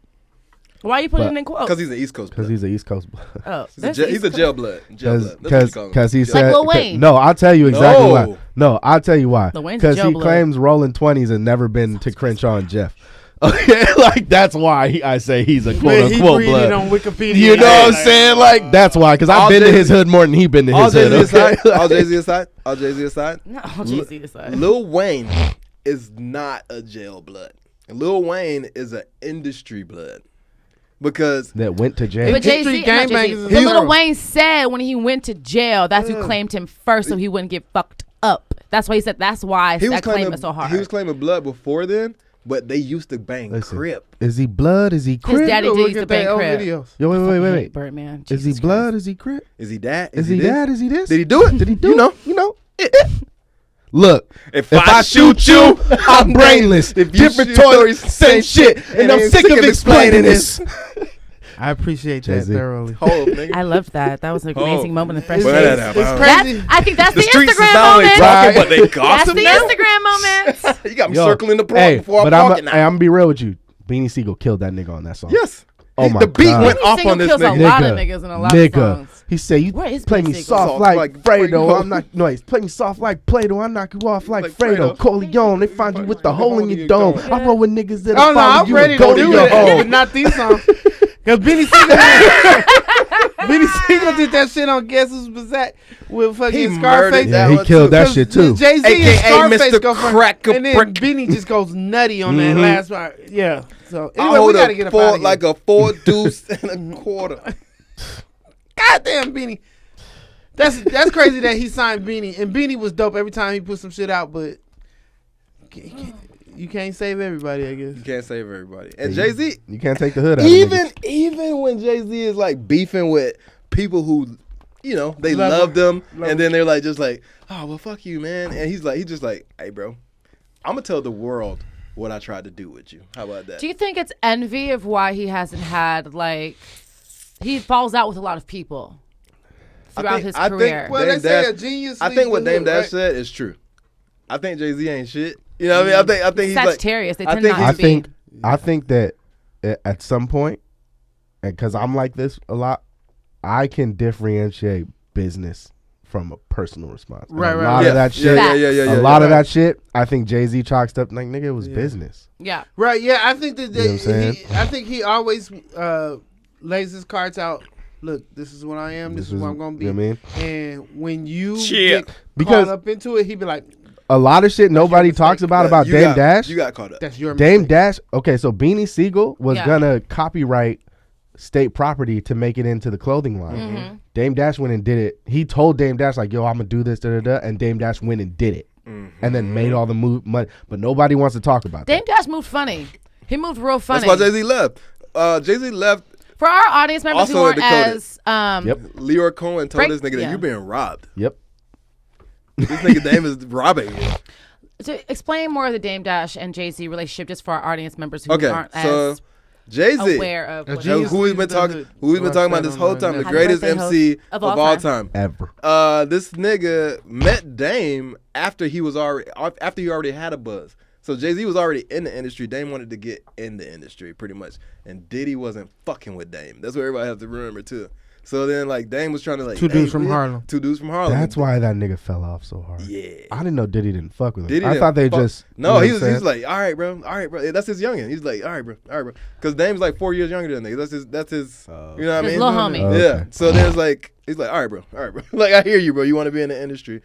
Why are you putting But- it in quotes? Because he's an East Coast because blood. he's an East Coast blood. Oh, He's a jail blood. Jail blood. That's what you call him. Because he Jail said Lil Wayne. no. I'll tell you exactly No. why. No, I'll tell you why. Lil Wayne's a Because jail he blood. claims rolling 20s and never been to Crenshaw and Jeff. Okay, like that's why I say he's a quote He unquote read blood. it on Wikipedia. You know what I'm saying? Like that's why. Because I've All been to Jay-Z- his hood more than he been to All his hood. Jay-Z Okay? aside. All Jay-Z aside. All Jay-Z aside. No, Jay-Z aside. Lil Wayne is not a jail blood. Lil Wayne is an industry blood. Because That went to jail. But History Jay-Z, not gangbangers Jay-Z. is But Lil zero. Wayne said when he went to jail, that's who claimed him first, so he wouldn't get fucked up. That's why he said. That's why he was that claim claiming is so hard. he was claiming blood before then, but they used to bang Listen, Crip. Is he blood? Is he His Crip? daddy Go did look used to at their bang old Crip. videos. Yo, wait. Birdman. Is he Jesus blood? Christ. Is he Crip? Is he that? Is he this? that? Is he this? Did he do it? Did he do You it? know? You know? Look, if I shoot you, you, I'm brainless. If you Different shoot toys, those, same shit. And I'm sick of explaining this. I appreciate that Jay-Z. thoroughly. Hold up, nigga. I loved that. That was an amazing moment in Fresh Well, Prince. that- It's wow. crazy. I think that's the the streets is Instagram not only moment. talking, Right. but they That's gossip the now. Instagram moment. You got me Yo, circling the hey, before I'm but talking I'm now. gonna be real with you. Beanie Siegel killed that nigga on that song. Yes. Oh my The beat God. went off Single on this kills a nigga. lot of niggas in a lot of songs. He said, "You Where is play Beanie me Siegel? soft Soft like like Fredo. Fredo. I'm not no. Play me soft like Play-Doh. I knock you off like Like Fredo. Fredo. Corleone. They find you with the hole in your dome. dome. I roll with niggas that Oh no, follow I'm you ready and to go to do your it, but home. not these songs. Because Benny Siegel did that shit on Guess Who's Back with He fucking murdered Scarface. that Yeah, he one killed too. that shit too. Jay Z and AKA Scarface Mr. go for Crack a and then Brick. Benny just goes nutty on that last part. Yeah. So I anyway, we hold gotta a get up four, out of like here. a 4 deuce and a quarter. Goddamn Beanie. That's crazy that he signed Beanie, and Beanie was dope every time he put some shit out, but you can't save everybody, I guess. You can't save everybody. And Jay-Z, You can't take the hood out. of niggas. even when Jay-Z is like beefing with people who, you know, they Love love them, Love and then they're like, just like, oh, well, fuck you, man. And he's just like, hey, bro, I'm going to tell the world what I tried to do with you. How about that? Do you think it's envy of why he hasn't had, like, he falls out with a lot of people throughout his career? Well, Dame they say a Dash- genius. I think what leaves the Dame hood, Dash right? said is true. I think Jay-Z ain't shit. You know what I mean? I think he's like, Sagittarius. They I tend think not I to be. think I think that at some point, and because I'm like this a lot, I can differentiate business from a personal response. And Right, a right, lot yeah, of that shit. Yeah. A lot of that shit, I think Jay-Z chalked up like, nigga, it was business. Yeah. Right, yeah, I think that You know what I'm saying? I think he always lays his cards out. Look, this is what I am. This is what I'm gonna be. You know what I mean? And when you Shit. get Because- caught up into it, he be like, A lot of shit nobody mistake. talks about You Dame got- Dash. You got caught up. "That's your Dame mistake." Dash. Okay, so Beanie Siegel was Yeah. gonna copyright state property to make it into the clothing line. Mm-hmm. Dame Dash went and did it. He told Dame Dash like, "Yo, I'm gonna do this," and Dame Dash went and did it, and then made all the money. But nobody wants to talk about Dame that. Dash moved funny. He moved real funny. That's why Jay-Z left. Jay-Z left. For our audience members who Also weren't decoded. as Yep. Leroy Cohen told Break- this nigga that yeah. you're being robbed. Yep. This nigga Dame is robbing you. to explain more of the Dame Dash and Jay-Z relationship just for our audience members who Okay, aren't so as Jay-Z, aware of A what genius who we've been leaves the talking, hood. who we've been Well, talking I about this said whole on time, the Happy greatest birthday MC host of all time. Ever. This nigga met Dame after he already had a buzz. So Jay-Z was already in the industry. Dame wanted to get in the industry pretty much, and Diddy wasn't fucking with Dame. That's what everybody has to remember too. So then like Dame was trying to like Two dudes hey, from yeah, Harlem. Two dudes from Harlem. That's why that nigga fell off so hard. Yeah. I didn't know Diddy didn't fuck with him. Diddy I didn't thought they fuck- just No, you he know was. what I'm He's like, all right, bro. Yeah, that's his youngin. He's like, all right, bro. Because Dame's like 4 years younger than nigga. That's his. You know what I His mean? little homie. Oh, Yeah. okay. So there's like, he's like, all right, bro. Like I hear you, bro. You want to be in the industry.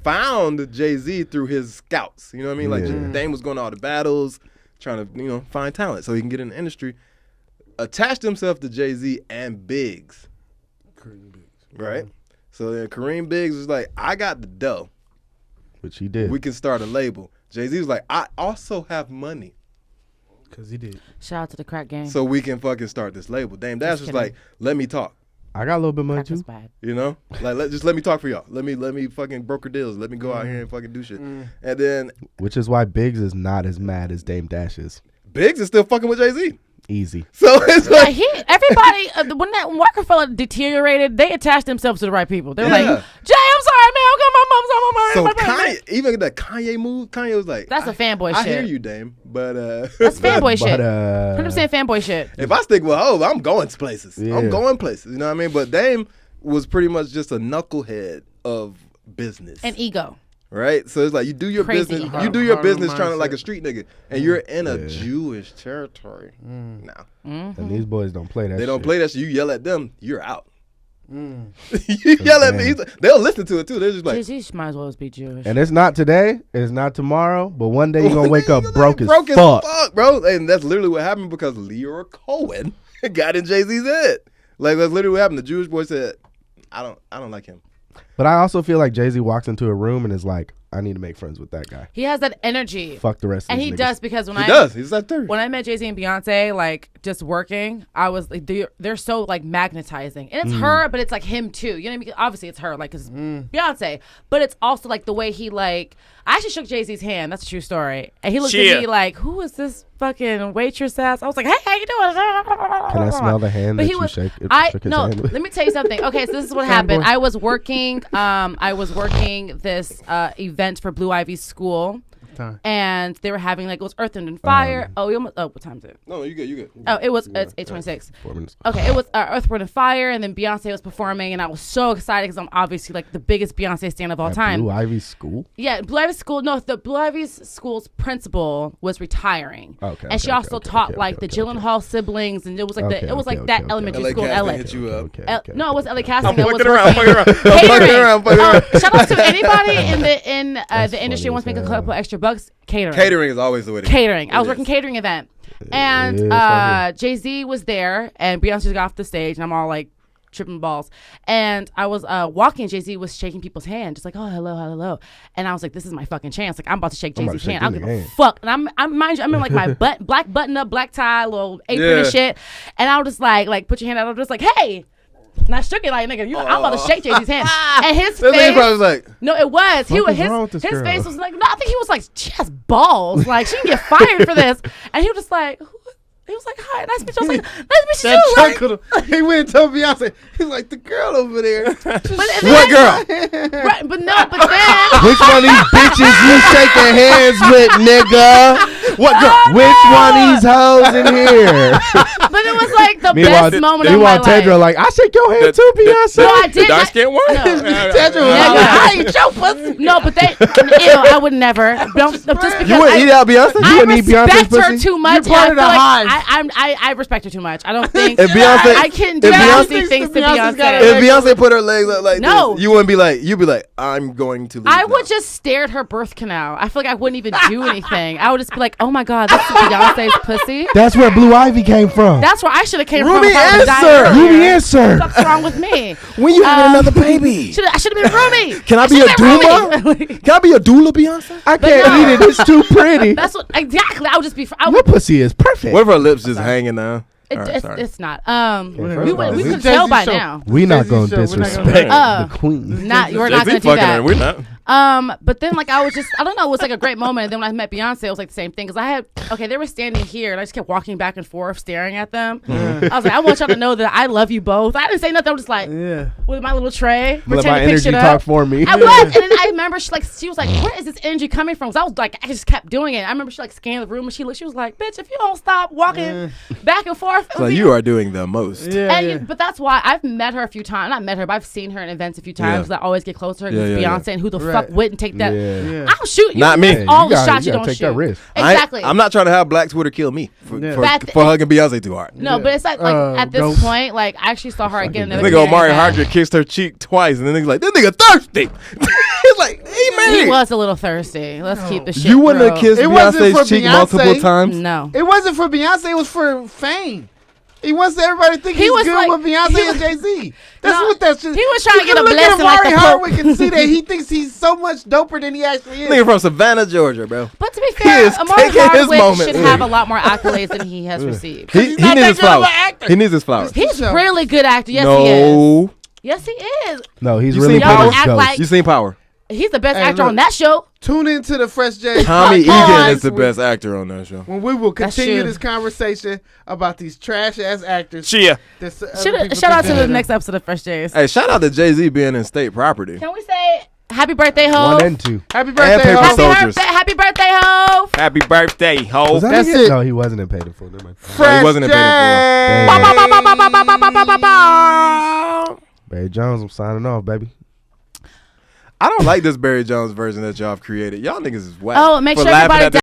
Found Jay-Z through his scouts. You know what I mean? Like Yeah. Dame was going to all the battles, trying to find talent so he can get in the industry. Attached himself to Jay-Z and Biggs. Right. So then Kareem Biggs was like, I got the dough. which he did. We can start a label. Jay-Z was like, I also have money. Because he did. Shout out to the crack game. So we can fucking start this label. Dame Dash was kidding. like, let me talk. I got a little bit of money Crack was too. bad. You know? Like let me talk for y'all. Let me fucking broker deals. Let me go out here and fucking do shit. And then Which is why Biggs is not as mad as Dame Dash is. Biggs is still fucking with Jay-Z. Easy. So it's Yeah, like everybody, when that Rockefeller deteriorated, they attached themselves to the right people. They were like, Yeah. Jay, I'm sorry, man. I'm so my Kanye, even the Kanye move, Kanye was like, That's a fanboy I shit. hear you, Dame, but That's fanboy shit. But 100% fanboy shit. if I stick with Hov, I'm going places. Yeah. I'm going places. You know what I mean? But Dame was pretty much just a knucklehead of business. And ego. Right? So it's like you do your Crazy business. ego. You do your Harlem business trying to like mindset. a street nigga. And you're in a Jewish territory. Now. and these boys don't play that. They don't shit. play that shit. You yell at them, you're out. You yell at me. They'll listen to it too. They're just like, Jay-Z might as well be Jewish. And it's not today. It's not tomorrow. But one day you're gonna wake up You're broke as fuck, fuck. bro. And that's literally what happened because Leora Cohen got in Jay-Z's head. Like that's literally what happened. The Jewish boy said, I don't like him. But I also feel like Jay-Z walks into a room and is like, I need to make friends with that guy. He has that energy. Fuck the rest of And these he niggas. does because He does. He's that third. when I met Jay-Z and Beyonce, like just working, I was like, they're so like magnetizing, and it's her, but it's like him too. You know what I mean? Obviously, it's her, like, 'cause it's Beyonce, but it's also like the way he like. I actually shook Jay-Z's hand. That's a true story. And he looked at me like, "Who is this fucking waitress ass?" I was like, "Hey, how you doing?" Can I smell the hand But that he you was. shook his No. hand with? Let me tell you something. Okay, so this is what happened. I was working. I was working this event for Blue Ivy's school. Time. And they were having like it was Earth, Wind, and Fire. What time is it? No, you good. Oh, it's 8:26. 4 minutes. Okay, it was Earth, Wind, and Fire, and then Beyonce was performing, and I was so excited because I'm obviously like the biggest Beyonce stan of all At time. Blue Ivy School. Yeah, Blue Ivy School. No, the Blue Ivy School's principal was retiring, Okay, and she okay, also okay, taught okay, like okay, the okay. Gyllenhaal siblings, and it was like Okay, it was okay, like that okay, elementary LA school in Casting LA. hit you up. No, it wasn't LA Casting. I'm That was fucking around. catering. Fucking around. Shout out to anybody in the funny industry who wants to as make a hell. couple extra bucks. Catering. Catering is always the way to go. Catering. I was It working is. catering event, is and right Jay-Z was there, and Beyonce just got off the stage, and I'm all like tripping balls. And I was walking. Jay-Z was shaking people's hand, just like, "Oh, hello, hello," and I was like, "This is my fucking chance! Like, I'm about to shake I'm about Jay-Z's to shake hand. I this don't give a nigga hand. fuck." And I'm mind you, I'm in like my black button up, black tie, little apron and Yeah. shit, and I was just like, put your hand out. I was just like, "Hey." And I shook it like, nigga, I'm about to shake Jay-Z's hand. And his That nigga face, probably was like, no, it was. He What was is wrong with this his girl? face was like, no, I think he was like, she has balls. Like, she can get fired for this. And he was just like, he was like, hi, nice to meet you. I was like, nice to meet you. Like, chuckled. He went and told Beyonce. He's like, the girl over there. but what girl? Right, but then, Which one of these bitches you shaking hands with, nigga? What girl? Which one of these hoes in here? but it was like the Meanwhile, best moment of my meanwhile, life. Tedra like, I shake your hand too, Beyonce. No, I did. The dark skin one? No. Tedra was Nigga, like, I ain't your pussy. No, but I would never. Don't, just because You wouldn't eat out Beyonce? I wouldn't eat Beyonce's respect her pussy? too much. You're part and of I the feel hive. like I respect her too much. I don't think If Beyonce- I can do if Beyonce- nasty things to Beyonce's got Beyonce. a- If Beyonce put her legs up like No. this, you wouldn't be like, you'd be like, I'm going to leave I now. would just stare at her birth canal. I feel like I wouldn't even do anything. I would just be like, "Oh my god, that's Beyonce's pussy." That's where Blue Ivy came from. That's where I should have came Ruby from. if I would've died answer. earlier. Ruby answer. What's wrong with me? When you having Um, another baby? I should have been Ruby. Can I be a should've been doula? Ruby. Can I be a doula, Beyonce? I can't no. eat it. It's too pretty. That's what exactly. I would just be. Your pussy is perfect. What if her lips just hanging now? All right, sorry. It's not. first We of all, would. We this could is tell Jay-Z's by show. now. We not Jay-Z gonna show. We're not gonna disrespect do the queen. Not. We're not Jay-Z gonna do fucking her, that. we're not. But then like I was just I don't know, it was like a great moment. And then when I met Beyonce, it was like the same thing because they were standing here and I just kept walking back and forth staring at them. I was like, I want y'all to know that I love you both. I didn't say nothing. I was just like Yeah. with my little tray, Let my pretending to pick energy shit talk up. for me. I was, and then I remember she was like, "Where is this energy coming from?" Because I was like, I just kept doing it. I remember she like scanned the room and she was like, "Bitch, if you don't stop walking back and forth, So you are doing the most. Yeah. and but that's why I've met her a few times. Not met her, but I've seen her in events a few times. Yeah. I always get closer to her because Yeah, yeah, Beyonce, and who the Right. fuck wouldn't take that? Yeah. I'll shoot you. Not me. That's all You the gotta- shots you you gotta don't take that shoot. risk. Exactly. I'm not trying to have Black Twitter kill me for, Yeah. for, That- for hugging Beyonce too hard. No, but it's like at this ghost. point, like I actually saw her again. Fucking the Nigga other day. Omari Hardrick kissed her cheek twice, and then nigga's like, this nigga thirsty. He's like, he made He it. was a little thirsty. Let's keep the shit. You wouldn't have real. kissed It wasn't for Beyonce's cheek Beyonce. multiple times? No. It wasn't for Beyonce. It was for fame. He wants everybody to think He he's was good like- with Beyonce he and was- Jay-Z. That's No, what that shit. he was trying to You get a can look at blessing like Amari the Pope. Hardwick and see that he thinks he's so much doper than he actually is. Nigga from Savannah, Georgia, bro. But to be fair, is Amari taking his Hardwick moment. should have a lot more accolades than he has received. He not needs that his good of flowers. an actor. He needs his flowers. He's So- really good actor. Yes, he is. No. Yes, he is. No, he's You really seen good Power? as Act Ghost. like- You seen Power? He's the best Hey, actor look. on that show. Tune into the Fresh J. Tommy podcast Egan is the when- best actor on that show. When we will That's continue true. this conversation about these trash ass actors. Chia. that's, other Shout people out to think the they're- next episode of Fresh Jays. Hey, shout out to Jay-Z being in state property. Can we say happy birthday, Ho? 1 and 2. Happy And birthday, Paper Ho. Soldiers. Happy birthday, Ho! Happy birthday, ho. Was that That's it? it. No, he wasn't in Paid in Full. Never mind. Fresh wasn't in J. Damn. Ba, ba, ba, ba, ba, ba, ba, ba, ba, ba, ba. Barry Jones, I'm signing off, baby. I don't like this Barry Jones version that y'all have created. Y'all niggas is whack. Oh, make for sure laughing everybody at